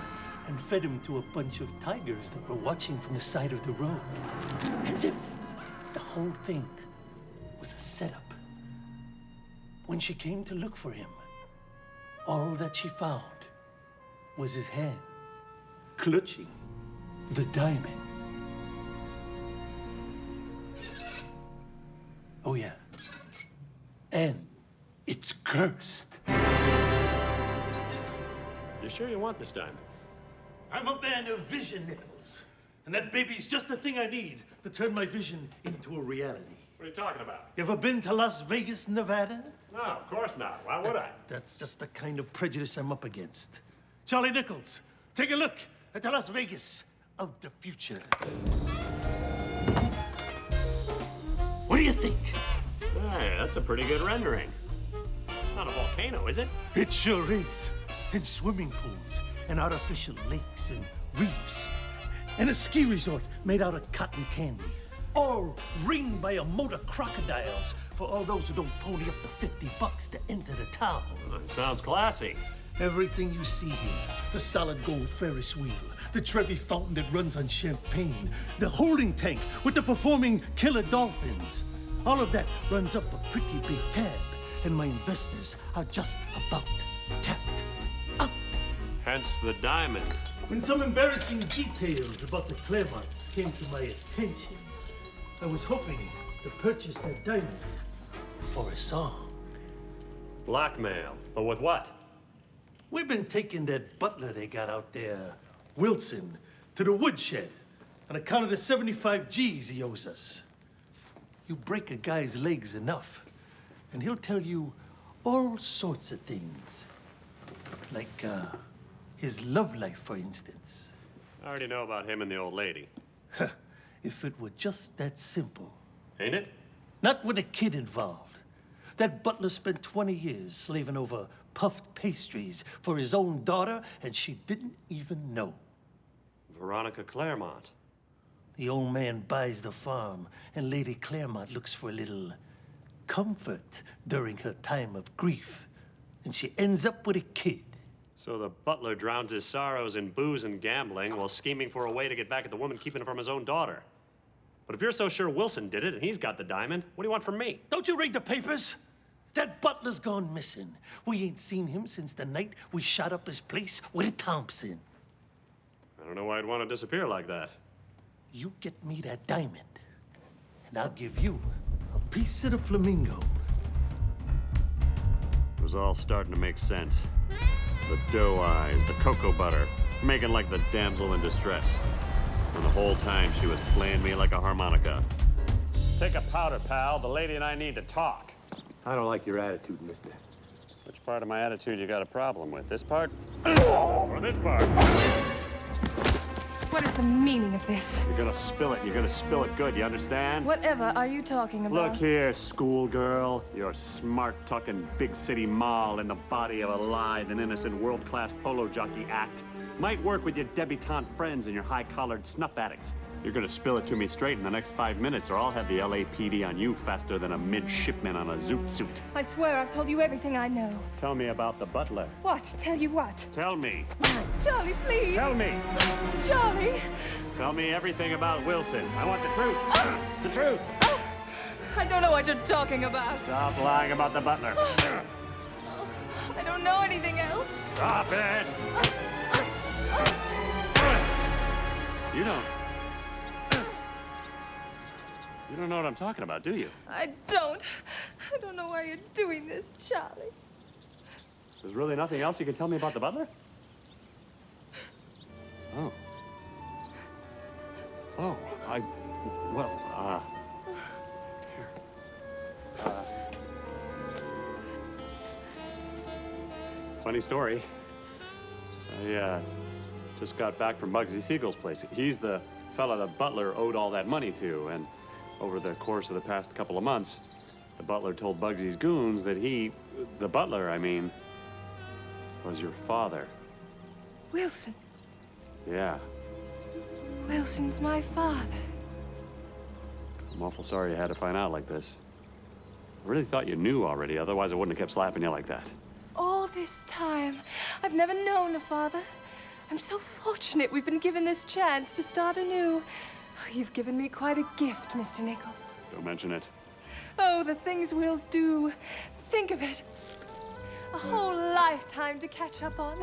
S: and fed him to a bunch of tigers that were watching from the side of the road, as if the whole thing was a setup. When she came to look for him, all that she found was his hand clutching the diamond. Oh, yeah. And it's cursed.
A: You sure you want this diamond?
S: I'm a man of vision, Nichols. And that baby's just the thing I need to turn my vision into a reality.
A: What are you talking about?
S: You ever been to Las Vegas, Nevada?
A: No, of course not. Why would I?
S: That's just the kind of prejudice I'm up against. Charlie Nichols, take a look at the Las Vegas of the future. What do you think?
A: Hey, that's a pretty good rendering. It's not a volcano, is it?
S: It sure is. And swimming pools, and artificial lakes, and reefs, and a ski resort made out of cotton candy. All ringed by a moat of crocodiles for all those who don't pony up the $50 to enter the town.
A: That sounds classy.
S: Everything you see here, the solid gold Ferris wheel, the Trevi fountain that runs on champagne, the holding tank with the performing killer dolphins, all of that runs up a pretty big tab, and my investors are just about tapped out.
A: Hence the diamond.
S: When some embarrassing details about the Claremonts came to my attention, I was hoping to purchase that diamond for a song.
A: Blackmail. But with what?
S: We've been taking that butler they got out there, Wilson, to the woodshed on account of the 75 G's he owes us. You break a guy's legs enough, and he'll tell you all sorts of things. Like, his love life, for instance.
A: I already know about him and the old lady.
S: If it were just that simple.
A: Ain't it?
S: Not with a kid involved. That butler spent 20 years slaving over puffed pastries for his own daughter, and she didn't even know.
A: Veronica Claremont.
S: The old man buys the farm, and Lady Claremont looks for a little comfort during her time of grief. And she ends up with a kid.
A: So the butler drowns his sorrows in booze and gambling while scheming for a way to get back at the woman keeping it from his own daughter. But if you're so sure Wilson did it and he's got the diamond, what do you want from me?
S: Don't you read the papers? That butler's gone missing. We ain't seen him since the night we shot up his place with a Thompson.
A: I don't know why I'd want to disappear like that.
S: You get me that diamond, and I'll give you a piece of the flamingo.
A: It was all starting to make sense. The doe eyes, the cocoa butter, making like the damsel in distress. And the whole time she was playing me like a harmonica. Take a powder, pal. The lady and I need to talk.
N: I don't like your attitude, mister.
A: Which part of my attitude you got a problem with? This part? Or this part?
F: What is the meaning of this?
A: You're gonna spill it. You're gonna spill it good. You understand?
F: Whatever are you talking about?
A: Look here, schoolgirl. You're smart-talking big city moll in the body of a lithe and innocent world-class polo jockey act. Might work with your debutante friends and your high-collared snuff addicts. You're gonna spill it to me straight in the next 5 minutes, or I'll have the LAPD on you faster than a midshipman on a zoot suit.
F: I swear I've told you everything I know.
A: Tell me about the butler.
F: What? Tell you what?
A: Tell me.
F: Charlie, please.
A: Tell me.
F: Charlie.
A: Tell me everything about Wilson. I want the truth. The truth.
F: I don't know what you're talking about.
A: Stop lying about the butler.
F: I don't know anything else.
A: Stop it. You don't. You don't know what I'm talking about, do you?
F: I don't. I don't know why you're doing this, Charlie.
A: There's really nothing else you can tell me about the butler? Oh. Oh, well, here. Funny story. I, just got back from Bugsy Siegel's place. He's the fella the butler owed all that money to, and over the course of the past couple of months, the butler told Bugsy's goons that the butler, I mean, was your father.
F: Wilson.
A: Yeah.
F: Wilson's my father.
A: I'm awful sorry you had to find out like this. I really thought you knew already, otherwise I wouldn't have kept slapping you like that.
F: All this time, I've never known a father. I'm so fortunate we've been given this chance to start anew. You've given me quite a gift, Mr. Nichols.
A: Don't mention it.
F: Oh, the things we'll do. Think of it. A whole lifetime to catch up on.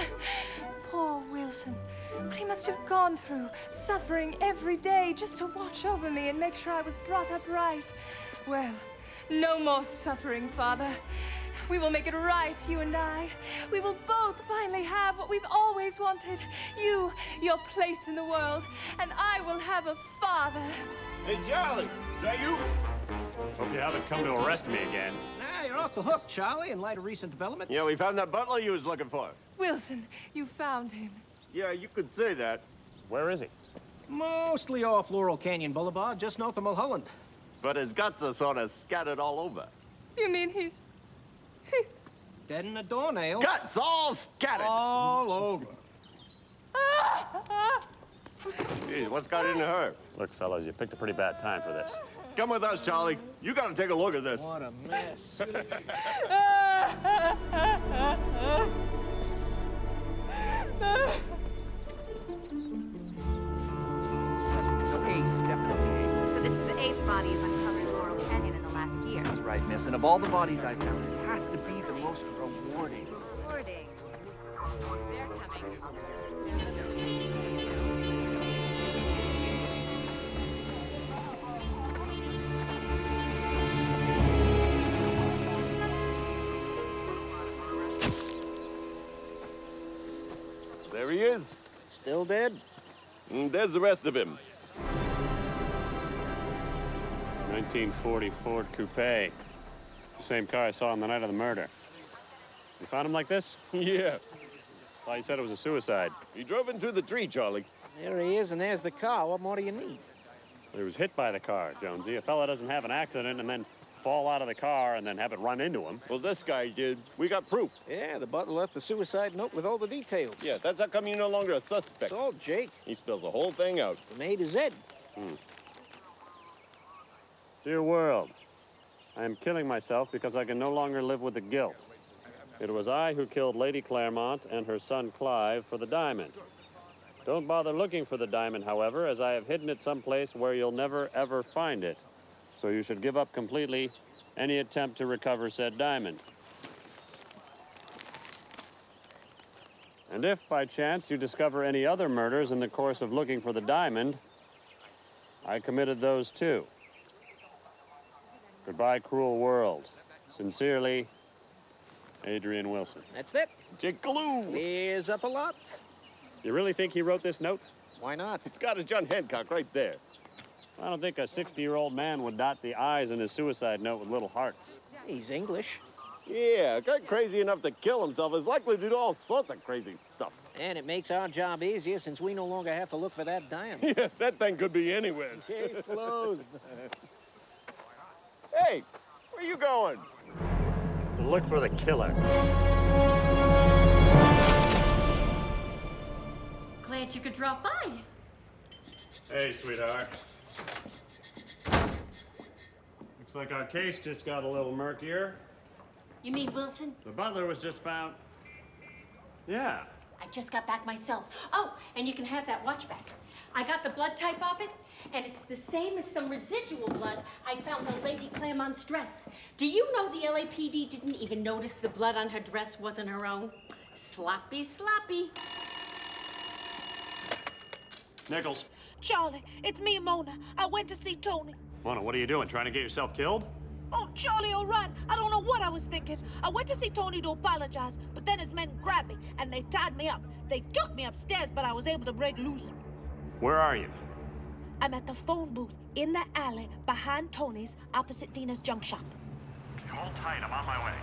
F: Poor Wilson. What he must have gone through, suffering every day just to watch over me and make sure I was brought up right. Well, no more suffering, Father. We will make it right, you and I. We will both finally have what we've always wanted. You, your place in the world, and I will have a father.
P: Hey, Charlie, is that you?
A: Hope you haven't come to arrest me again.
O: Nah, you're off the hook, Charlie, in light of recent developments.
P: Yeah, we found that butler you was looking for.
F: Wilson, you found him.
P: Yeah, you could say that.
A: Where is he?
O: Mostly off Laurel Canyon Boulevard, just north of Mulholland.
P: But his guts are sort of scattered all over.
F: You mean he's
O: dead in a doornail.
P: Guts all scattered.
O: All over.
P: Jeez, what's got into her?
A: Look, fellas, you picked a pretty bad time for this.
P: Come with us, Charlie. You gotta take a look at this.
O: What a mess.
I: So this is the 8th body you've uncovered in Laurel Canyon in the last year.
O: That's right, miss. And of all the bodies I've found, this has to be the most rewarding.
I: Rewarding. They're coming.
P: There he is.
O: Still dead?
P: And there's the rest of him.
A: 1940 Ford Coupe. It's the same car I saw on the night of the murder. You found him like this?
P: Yeah.
A: Thought you said it was a suicide.
P: He drove into the tree, Charlie.
O: There he is, and there's the car. What more do you need?
A: He was hit by the car, Jonesy. A fella doesn't have an accident and then fall out of the car and then have it run into him.
P: Well, this guy did. We got proof.
O: Yeah, the butler left the suicide note with all the details.
P: Yeah, that's how come you're no longer a suspect.
O: It's all Jake.
P: He spills the whole thing out.
O: From A to Z.
A: Dear world, I am killing myself because I can no longer live with the guilt. It was I who killed Lady Claremont and her son Clive for the diamond. Don't bother looking for the diamond, however, as I have hidden it someplace where you'll never, ever find it. So you should give up completely any attempt to recover said diamond. And if, by chance, you discover any other murders in the course of looking for the diamond, I committed those too. Goodbye, cruel world. Sincerely, Adrian Wilson.
Q: That's it.
P: Jigaloo!
Q: Ears up a lot.
A: You really think he wrote this note?
Q: Why not?
P: It's got his John Hancock right there.
A: I don't think a 60-year-old man would dot the I's in his suicide note with little hearts.
Q: He's English.
P: Yeah, a guy crazy enough to kill himself is likely to do all sorts of crazy stuff.
Q: And it makes our job easier since we no longer have to look for that diamond.
P: Yeah, that thing could be anywhere.
Q: Case closed.
P: Hey, where you going?
A: To look for the killer.
I: Glad you could drop by.
A: Hey, sweetheart. Looks like our case just got a little murkier.
I: You mean Wilson?
A: The butler was just found. Yeah.
I: I just got back myself. Oh, and you can have that watch back. I got the blood type off it, and it's the same as some residual blood I found on Lady Claremont's dress. Do you know the LAPD didn't even notice the blood on her dress wasn't her own? Sloppy, sloppy.
A: Nichols.
J: Charlie, it's me and Mona. I went to see Tony.
A: Mona, what are you doing? Trying to get yourself killed?
J: Oh, Charlie, all right. I don't know what I was thinking. I went to see Tony to apologize, but then his men grabbed me, and they tied me up. They took me upstairs, but I was able to break loose.
A: Where are you?
J: I'm at the phone booth in the alley behind Tony's, opposite Dina's junk shop.
A: Hold tight, I'm on my way.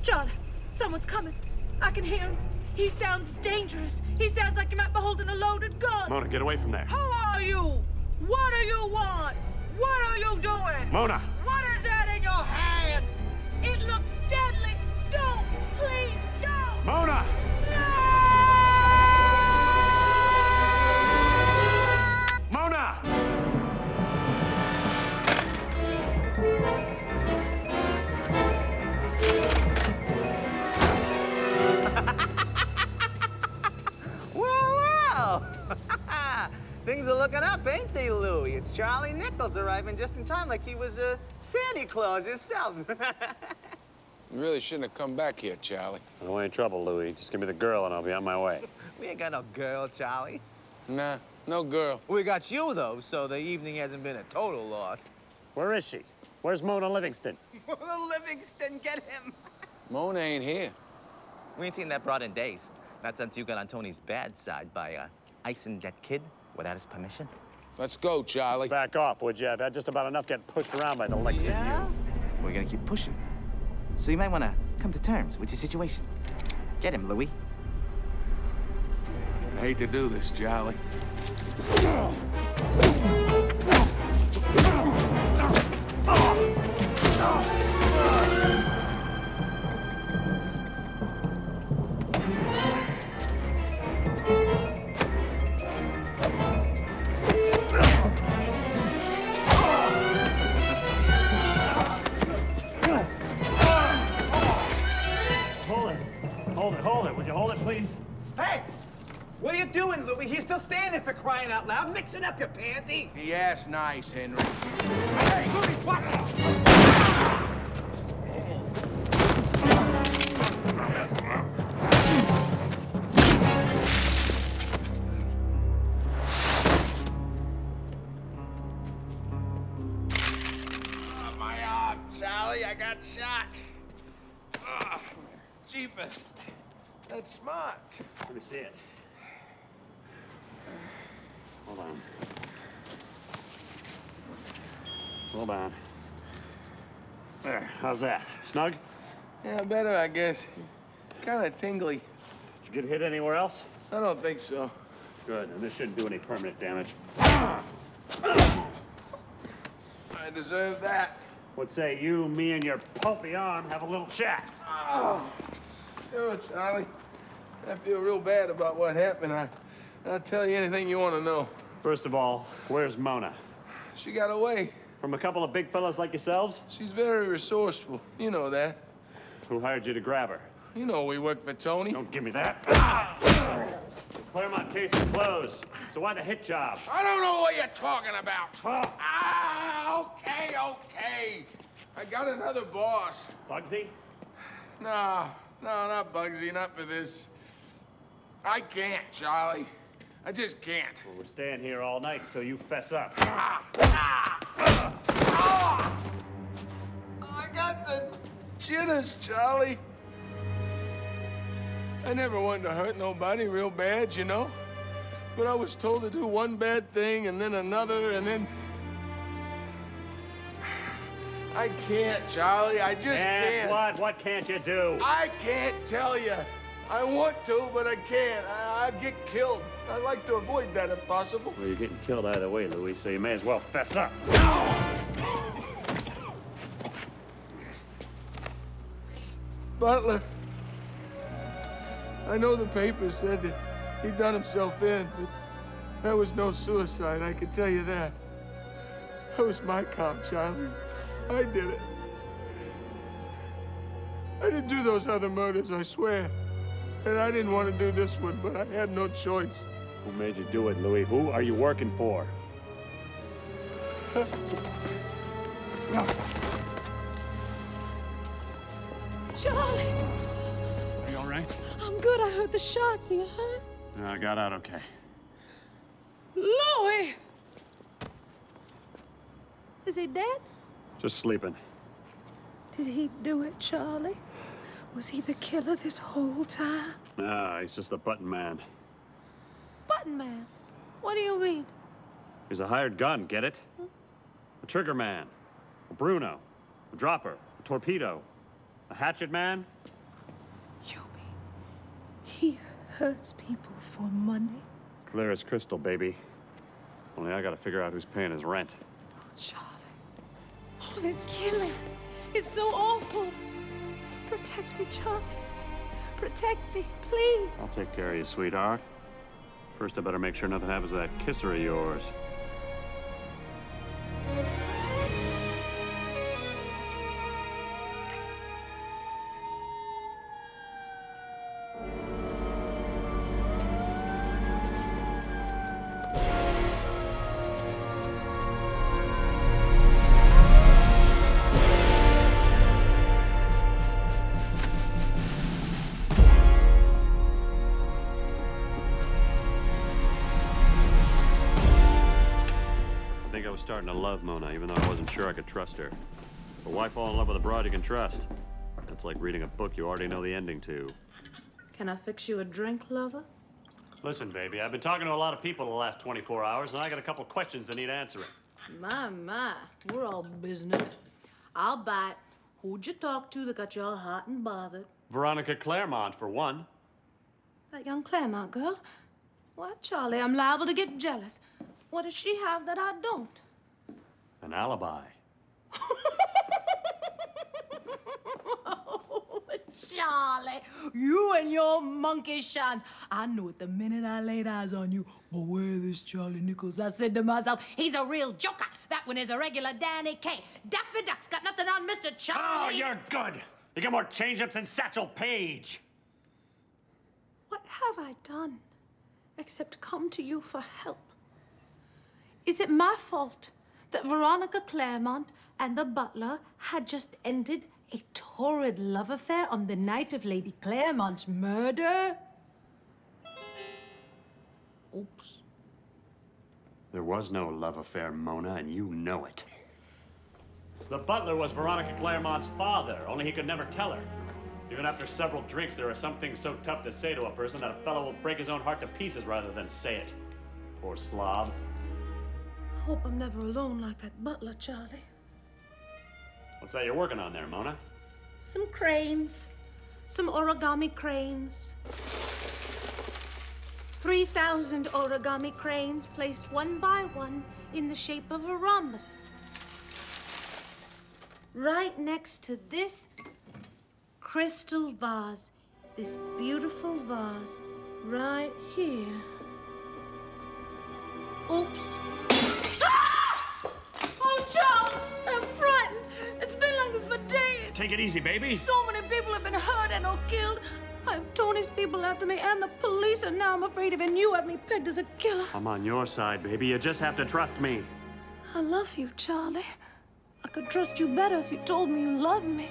J: Charlie, someone's coming. I can hear him. He sounds dangerous. He sounds like he might be holding a loaded gun.
A: Mona, get away from there.
J: Who are you? What do you want? What are you doing?
A: Mona!
J: What is that in your hand? It looks deadly. Don't! Please, don't!
A: Mona! Mona!
K: Well, things are looking up, ain't they, Louie? It's Charlie Nichols arriving just in time like he was Santa Claus himself.
L: You really shouldn't have come back here, Charlie.
A: I don't want any trouble, Louie. Just give me the girl and I'll be on my way.
K: We ain't got no girl, Charlie.
L: Nah, no girl.
K: We got you, though, so the evening hasn't been a total loss.
A: Where is she? Where's Mona Livingston?
K: Mona Livingston, get him!
L: Mona ain't here.
K: We ain't seen that broad in days. Not since you got on Tony's bad side by icing that kid without his permission.
L: Let's go, Charlie.
A: Back off, would you? I've had just about enough getting pushed around by the likes of you.
K: We're gonna keep pushing. So you might want to come to terms with your situation. Get him, Louie.
L: I hate to do this, Charlie.
A: Hold it. Would you hold it, please?
K: Hey! What are you doing, Louie? He's still standing for crying out loud, mixing up your pansy.
L: He asked nice, Henry.
K: Hey, Louie, what?
L: Oh, my arm, Charlie. I got shot. Oh, jeepers. That's smart.
A: Let me see it. Hold on. Hold on. There, how's that? Snug?
L: Yeah, better, I guess. Kind of tingly.
A: Did you get hit anywhere else?
L: I don't think so.
A: Good, and this shouldn't do any permanent damage.
L: I deserve that.
A: What say you, me, and your pulpy arm have a little chat?
L: Oh, sure, Charlie. I feel real bad about what happened. I'll tell you anything you want to know.
A: First of all, where's Mona?
L: She got away.
A: From a couple of big fellas like yourselves?
L: She's very resourceful. You know that.
A: Who hired you to grab her?
L: You know we work for Tony.
A: Don't give me that. Claremont case is closed. So why the hit job?
L: I don't know what you're talking about. Okay. I got another boss.
A: Bugsy?
L: No, not Bugsy, not for this. I can't, Charlie. I just can't.
A: Well, we're staying here all night until you fess up.
L: I got the jitters, Charlie. I never wanted to hurt nobody real bad, you know? But I was told to do one bad thing and then another and then... I can't, Charlie. I just can't.
A: What? What can't you do?
L: I can't tell you. I want to, but I can't. I'd get killed. I'd like to avoid that if possible.
A: Well, you're getting killed either way, Louis, so you may as well fess up.
L: Butler. I know the papers said that he'd done himself in, but that was no suicide, I can tell you that. That was my cop, Charlie. I did it. I didn't do those other murders, I swear. And I didn't want to do this one, but I had no choice.
A: Who made you do it, Louis? Who are you working for?
J: Charlie!
A: Are you all right?
J: I'm good. I heard the shots. Are you hurt?
A: No, I got out okay.
J: Louis! Is he dead?
A: Just sleeping.
J: Did he do it, Charlie? Was he the killer this whole time?
A: No, he's just the button man.
J: Button man? What do you mean?
A: He's a hired gun, get it? A trigger man. A Bruno. A dropper. A torpedo. A hatchet man.
J: You mean he hurts people for money?
A: Clear as crystal, baby. Only I gotta figure out who's paying his rent.
J: Charlie. Oh, this killing. It's so awful. Protect me, Charlie. Protect me, please.
A: I'll take care of you, sweetheart. First, I better make sure nothing happens to that kisser of yours. I was starting to love Mona, even though I wasn't sure I could trust her. But why fall in love with a broad you can trust? It's like reading a book you already know the ending to.
J: Can I fix you a drink, lover?
A: Listen, baby, I've been talking to a lot of people the last 24 hours, and I got a couple questions that need answering.
J: My, we're all business. I'll bite. Who'd you talk to that got you all hot and bothered?
A: Veronica Claremont, for one.
J: That young Claremont girl? Why, Charlie, I'm liable to get jealous. What does she have that I don't?
A: An alibi.
J: Oh, Charlie, you and your monkey shines. I knew it the minute I laid eyes on you. But where this Charlie Nichols? I said to myself, he's a real joker. That one is a regular Danny Kaye. Duck the Duck's got nothing on Mr. Charlie.
A: Oh, you're good. You got more change-ups than Satchel Paige.
J: What have I done except come to you for help? Is it my fault that Veronica Claremont and the butler had just ended a torrid love affair on the night of Lady Claremont's murder? Oops.
A: There was no love affair, Mona, and you know it. The butler was Veronica Claremont's father, only he could never tell her. Even after several drinks, there are some things so tough to say to a person that a fellow will break his own heart to pieces rather than say it. Poor slob.
J: I hope I'm never alone like that butler, Charlie.
A: What's that you're working on there, Mona?
J: Some cranes. Some origami cranes. 3,000 origami cranes placed one by one in the shape of a rhombus. Right next to this crystal vase. This beautiful vase right here. Oops. Ah! Oh, Charles, I'm frightened. It's been like this for days.
A: Take it easy, baby.
J: So many people have been hurt and or killed. I have Tony's people after me and the police, and now I'm afraid even you have me pegged as a killer.
A: I'm on your side, baby. You just have to trust me.
J: I love you, Charlie. I could trust you better if you told me you loved me.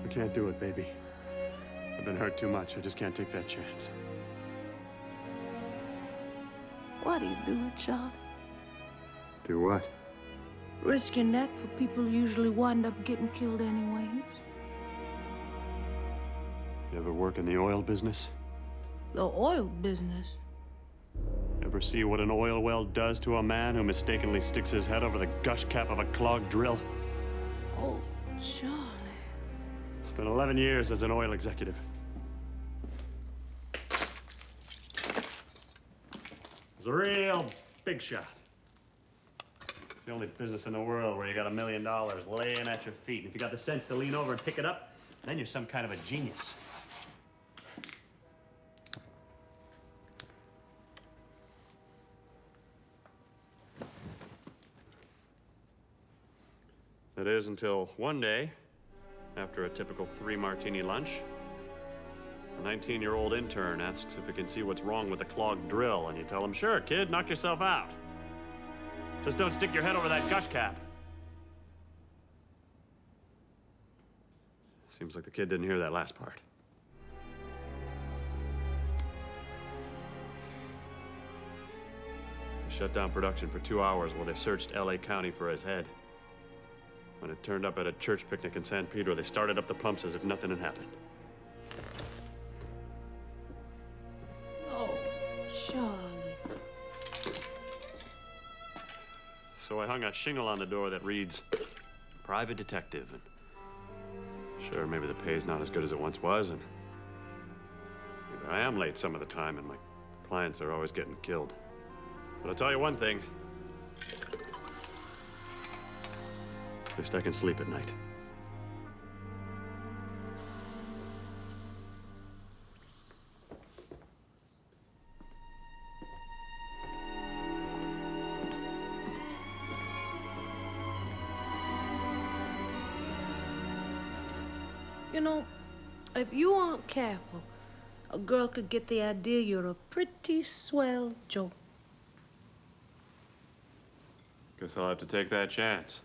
A: I can't do it, baby. I've been hurt too much. I just can't take that chance.
J: Why do you do it, Charlie?
A: Do what?
J: Risk your neck for people who usually wind up getting killed anyways.
A: You ever work in the oil business?
J: The oil business?
A: Ever see what an oil well does to a man who mistakenly sticks his head over the gush cap of a clogged drill?
J: Oh, Charlie.
A: It's been 11 years as an oil executive. It's a real big shot. It's the only business in the world where you got $1 million laying at your feet. And if you got the sense to lean over and pick it up, then you're some kind of a genius. That is until one day, after a typical 3-martini lunch, a 19-year-old intern asks if he can see what's wrong with the clogged drill, and you tell him, "Sure, kid, knock yourself out. Just don't stick your head over that gush cap." Seems like the kid didn't hear that last part. They shut down production for 2 hours while they searched LA County for his head. When it turned up at a church picnic in San Pedro, they started up the pumps as if nothing had happened.
J: Oh, Charlie.
A: So I hung a shingle on the door that reads, "Private Detective." And sure, maybe the pay's not as good as it once was, and maybe I am late some of the time, and my clients are always getting killed. But I'll tell you one thing. At least I can sleep at night.
J: You know, if you aren't careful, a girl could get the idea you're a pretty swell joke.
A: Guess I'll have to take that chance.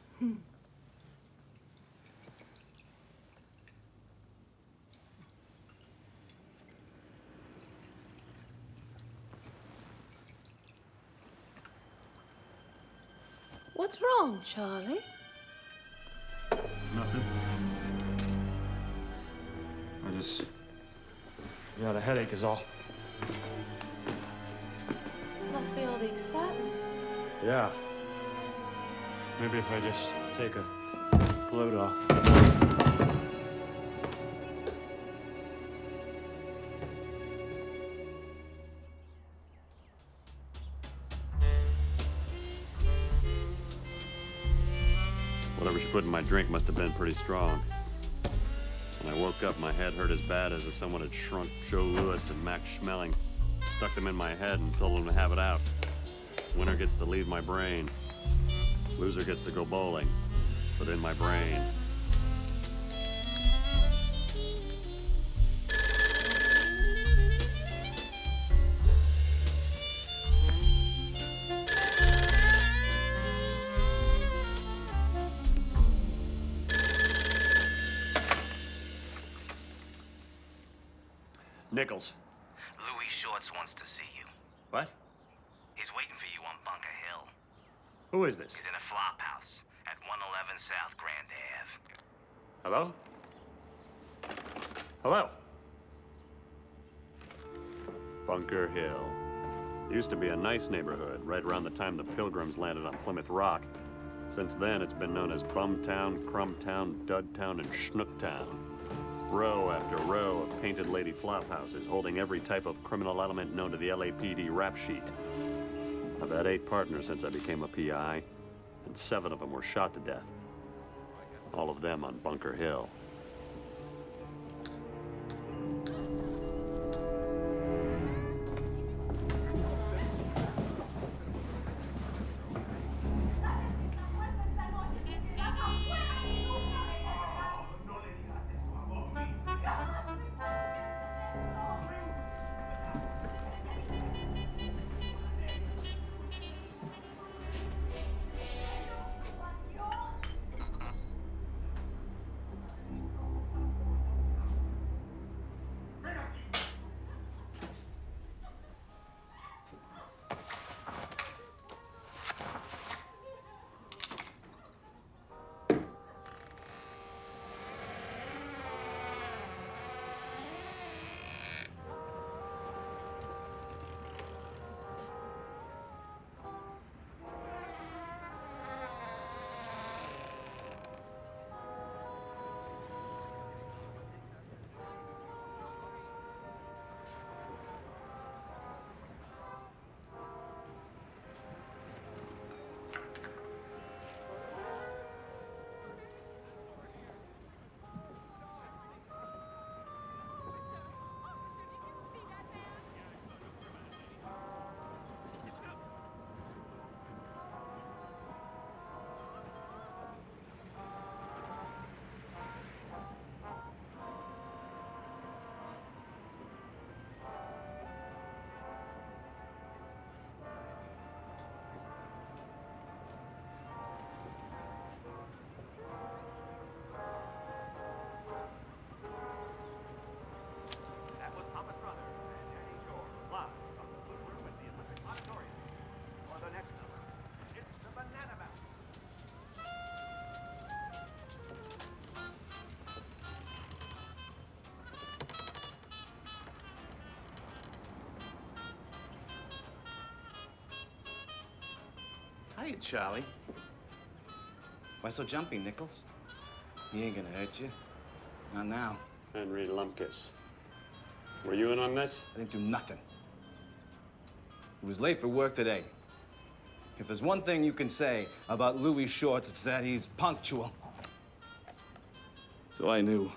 J: What's wrong, Charlie?
A: Nothing. I just got a headache is all.
J: Must be all the excitement.
A: Yeah. Maybe if I just take a load off. Whatever she put in my drink must have been pretty strong. When I woke up, my head hurt as bad as if someone had shrunk Joe Louis and Max Schmeling, stuck them in my head and told them to have it out. Winner gets to leave my brain. Loser gets to go bowling, but in my brain. Nichols.
T: Louis Shorts wants to see you.
A: What?
T: He's waiting for you on Bunker Hill.
A: Who is this?
T: He's in a flop house at 111 South Grand Ave.
A: Hello? Hello? Bunker Hill. Used to be a nice neighborhood, right around the time the Pilgrims landed on Plymouth Rock. Since then, it's been known as Bumtown, Crumbtown, Dudtown, and Schnooktown. Row after row of painted lady flop houses holding every type of criminal element known to the LAPD rap sheet. I've had 8 partners since I became a PI, and 7 of them were shot to death. All of them on Bunker Hill.
K: Hiya, Charlie. Why so jumpy, Nichols? He ain't gonna hurt you. Not now.
A: Henry Lumpkus. Were you in on this?
K: I didn't do nothing. He was late for work today. If there's one thing you can say about Louis Shorts, it's that he's punctual. So I knew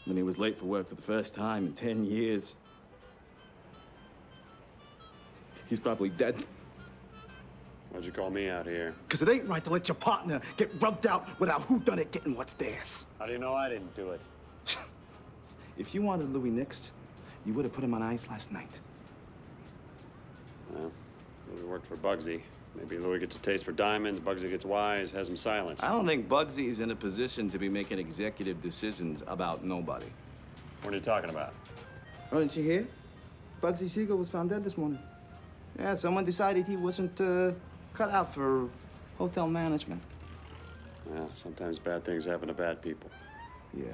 K: when he was late for work for the first time in 10 years. He's probably dead.
A: Why'd you call me out here?
B: Because it ain't right to let your partner get rubbed out without whodunit getting what's theirs.
A: How do you know I didn't do it?
K: If you wanted Louis nixed, you would have put him on ice last night.
A: Well, Louis worked for Bugsy. Maybe Louis gets a taste for diamonds, Bugsy gets wise, has him silenced.
K: I don't think Bugsy's in a position to be making executive decisions about nobody.
A: What are you talking about?
K: Oh, didn't you hear? Bugsy Siegel was found dead this morning. Yeah, someone decided he wasn't cut out for hotel management.
A: Well, sometimes bad things happen to bad people.
K: Yeah.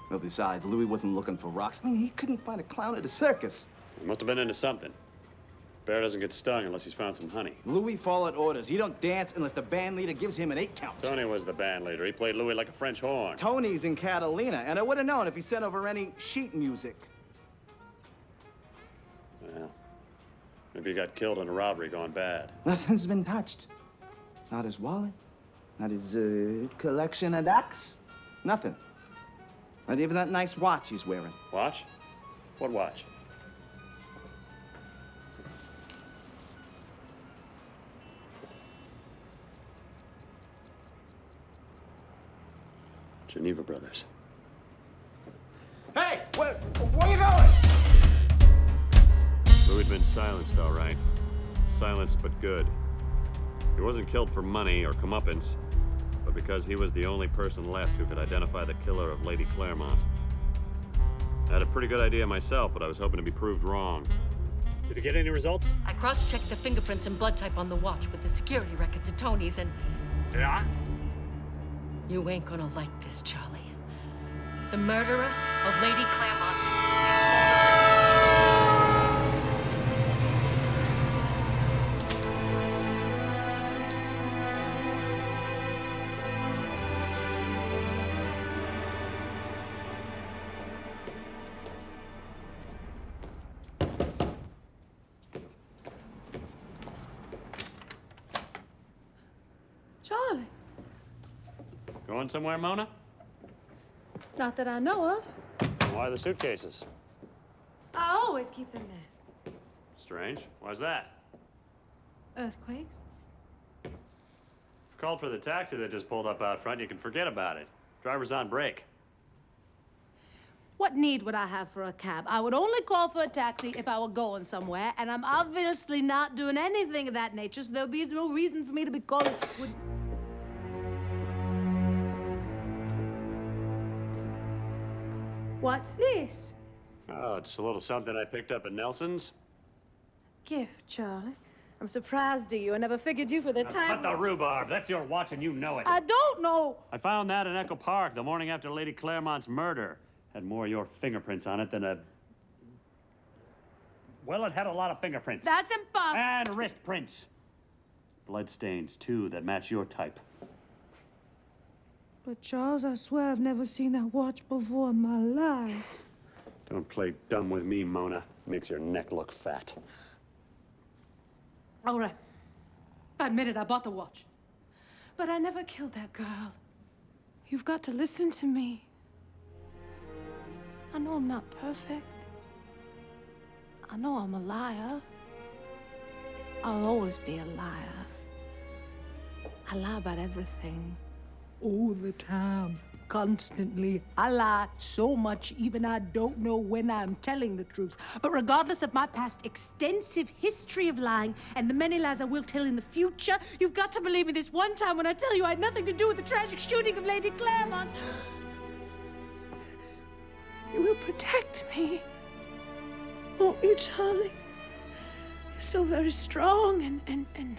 K: Well, besides, Louis wasn't looking for rocks. I mean, he couldn't find a clown at a circus.
A: He must have been into something. Bear doesn't get stung unless he's found some honey.
K: Louis followed orders. He don't dance unless the band leader gives him an 8 count.
A: Tony was the band leader. He played Louis like a French horn.
K: Tony's in Catalina, and I would have known if he sent over any sheet music.
A: Well, maybe he got killed in a robbery gone bad.
K: Nothing's been touched. Not his wallet, not his collection of ducks. Nothing. Not even that nice watch he's wearing.
A: Watch? What watch? Geneva Brothers.
B: Hey, where you going?
A: Louis had been silenced, all right. Silenced, but good. He wasn't killed for money or comeuppance, but because he was the only person left who could identify the killer of Lady Claremont. I had a pretty good idea myself, but I was hoping to be proved wrong. Did you get any results?
I: I cross-checked the fingerprints and blood type on the watch with the security records at Tony's and...
A: Yeah?
I: You ain't gonna like this, Charlie. The murderer of Lady Claremont.
J: Charlie.
A: Going somewhere, Mona?
J: Not that I know of.
A: Why the suitcases?
J: I always keep them there.
A: Strange. Why's that?
J: Earthquakes?
A: If you called for the taxi that just pulled up out front, you can forget about it. Driver's on break.
E: What need would I have for a cab? I would only call for a taxi if I were going somewhere, and I'm obviously not doing anything of that nature, so there'll be no reason for me to be calling. What's this?
A: Oh, just a little something I picked up at Nelson's.
J: Gift, Charlie. I'm surprised at you. I never figured you for the time.
A: Cut the rhubarb. That's your watch and you know it.
J: I don't know.
A: I found that in Echo Park the morning after Lady Claremont's murder. Had more of your fingerprints on it than a... Well, it had a lot of fingerprints.
E: That's impossible.
A: And wrist prints. Blood stains, too, that match your type.
J: But Charles, I swear I've never seen that watch before in my life.
A: Don't play dumb with me, Mona. Makes your neck look fat.
E: All right. I admit it, I bought the watch.
J: But I never killed that girl. You've got to listen to me. I know I'm not perfect. I know I'm a liar. I'll always be a liar. I lie about everything. All the time. Constantly. I lie so much, even I don't know when I'm telling the truth. But regardless of my past extensive history of lying and the many lies I will tell in the future, you've got to believe me this one time when I tell you I had nothing to do with the tragic shooting of Lady Claremont. You will protect me. Won't you, Charlie? You're so very strong and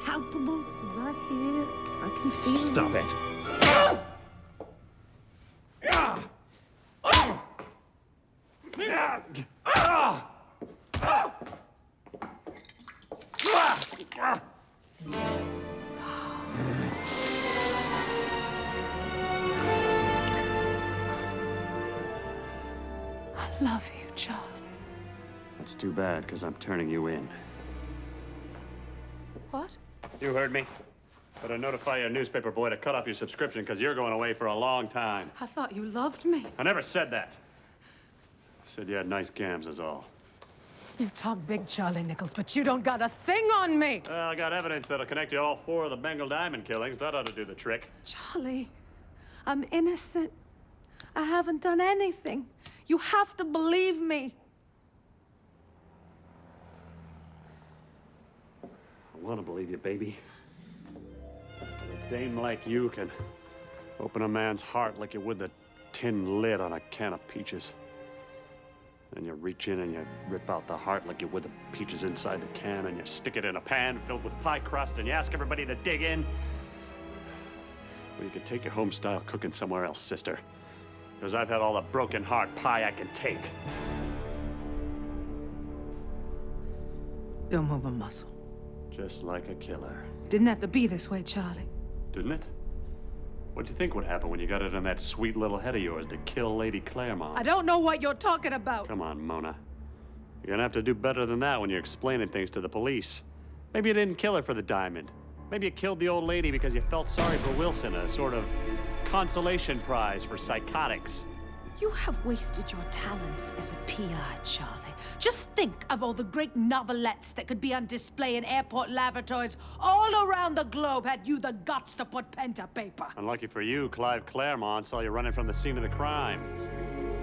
J: palpable right here. I can feel
A: Stop
J: you.
A: it.
J: love you, Charlie.
A: That's too bad, because I'm turning you in.
J: What?
A: You heard me. Better notify your newspaper boy to cut off your subscription, because you're going away for a long time.
J: I thought you loved me.
A: I never said that. I said you had nice gams, is all.
J: You talk big, Charlie Nichols, but you don't got a thing on me.
A: Well, I got evidence that'll connect you to all 4 of the Bengal Diamond killings. That ought to do the trick.
J: Charlie, I'm innocent. I haven't done anything. You have to believe me.
A: I want to believe you, baby. A dame like you can open a man's heart like you would the tin lid on a can of peaches. Then you reach in and you rip out the heart like you would the peaches inside the can, and you stick it in a pan filled with pie crust, and you ask everybody to dig in. Well, you could take your home-style cooking somewhere else, sister. Because I've had all the broken heart pie I can take.
J: Don't move a muscle.
A: Just like a killer.
J: Didn't have to be this way, Charlie.
A: Didn't it? What'd you think would happen when you got it in that sweet little head of yours to kill Lady Claremont?
J: I don't know what you're talking about.
A: Come on, Mona. You're gonna have to do better than that when you're explaining things to the police. Maybe you didn't kill her for the diamond. Maybe you killed the old lady because you felt sorry for Wilson, a sort of consolation prize for psychotics.
J: You have wasted your talents as a PI, Charlie. Just think of all the great novelettes that could be on display in airport lavatories all around the globe had you the guts to put pen to paper.
A: Unlucky for you, Clive Claremont saw you running from the scene of the crime.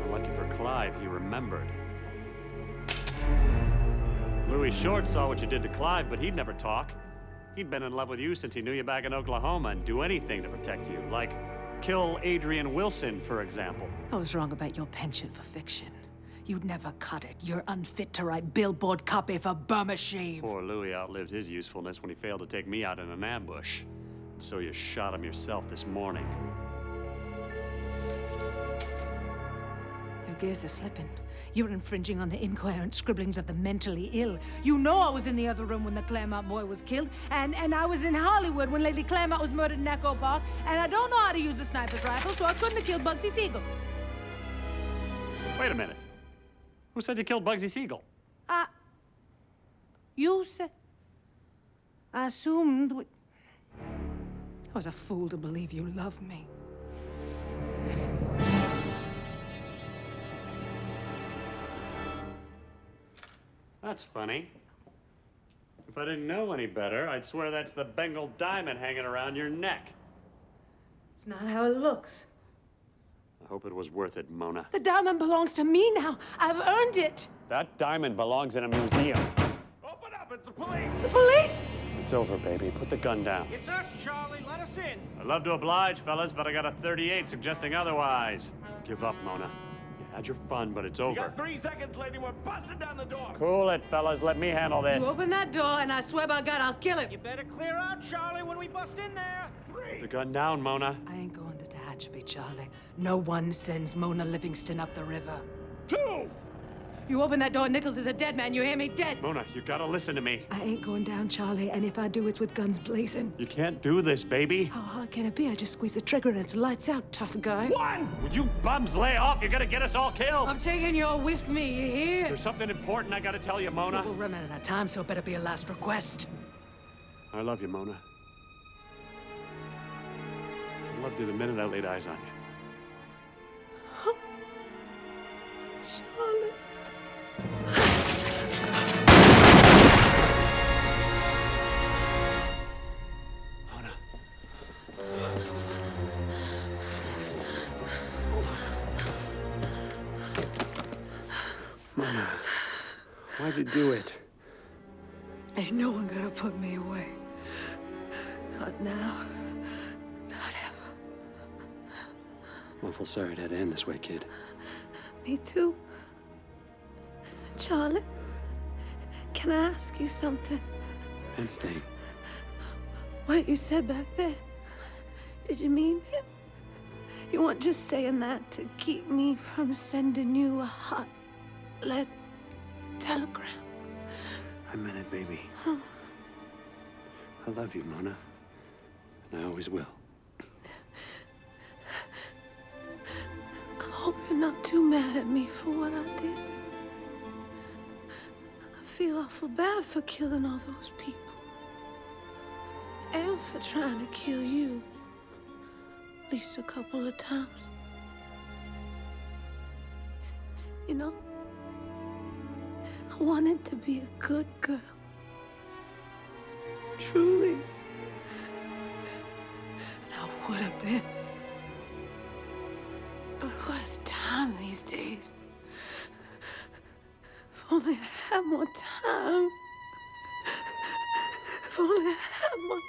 A: Unlucky for Clive, he remembered. Louis Short saw what you did to Clive, but he'd never talk. He'd been in love with you since he knew you back in Oklahoma and do anything to protect you, like kill Adrian Wilson, for example.
J: I was wrong about your penchant for fiction. You'd never cut it. You're unfit to write billboard copy for Burma Shave.
A: Poor Louis outlived his usefulness when he failed to take me out in an ambush. And so you shot him yourself this morning.
J: Your gears are slipping. You're infringing on the incoherent scribblings of the mentally ill. You know I was in the other room when the Claremont boy was killed, and I was in Hollywood when Lady Claremont was murdered in Echo Park, and I don't know how to use a sniper's rifle, so I couldn't have killed Bugsy Siegel.
A: Wait a minute. Who said you killed Bugsy Siegel?
J: You said... I assumed I was a fool to believe you loved me.
A: That's funny. If I didn't know any better, I'd swear that's the Bengal diamond hanging around your neck.
J: It's not how it looks.
A: I hope it was worth it, Mona.
J: The diamond belongs to me now. I've earned it.
A: That diamond belongs in a museum.
O: Open up, it's the police!
J: The police?
A: It's over, baby. Put the gun down.
O: It's us, Charlie. Let us in.
A: I'd love to oblige, fellas, but I got a 38 suggesting otherwise. Give up, Mona. You had your fun, but it's
P: You
A: over.
P: got 3 seconds, lady. We're busting down the door.
A: Cool it, fellas. Let me handle this.
J: You open that door, and I swear by God, I'll kill him.
O: You better clear out, Charlie, when we bust in there.
A: Put the gun down, Mona.
J: I ain't going to Tehachapi, Charlie. No one sends Mona Livingston up the river.
P: 2!
J: You open that door, Nichols is a dead man. You hear me? Dead.
A: Mona, you gotta listen to me.
J: I ain't going down, Charlie, and if I do, it's with guns blazing.
A: You can't do this, baby.
J: How hard can it be? I just squeeze the trigger and it's lights out, tough guy.
A: 1! Would you bums lay off? You're gonna get us all killed.
J: I'm taking you with me, you hear?
A: There's something important I gotta tell you, Mona.
J: We're running out of time, so it better be a last request.
A: I love you, Mona. I loved you the minute I laid eyes on you.
J: Charlie.
A: Mona, why'd you do it?
J: Ain't no one gonna put me away. Not now. Not ever.
A: I'm awful sorry it had to end this way, kid.
J: Me too. Charlie, can I ask you something?
A: Anything.
J: What you said back there, did you mean it? You weren't just saying that to keep me from sending you a hot lead telegram.
A: I meant it, baby.
J: Huh.
A: I love you, Mona. And I always will.
J: I hope you're not too mad at me for what I did. I feel awful bad for killing all those people. And for trying to kill you. At least a couple of times. You know, I wanted to be a good girl. Truly. And I would have been. But who has time these days? If only I had more time. If only I had more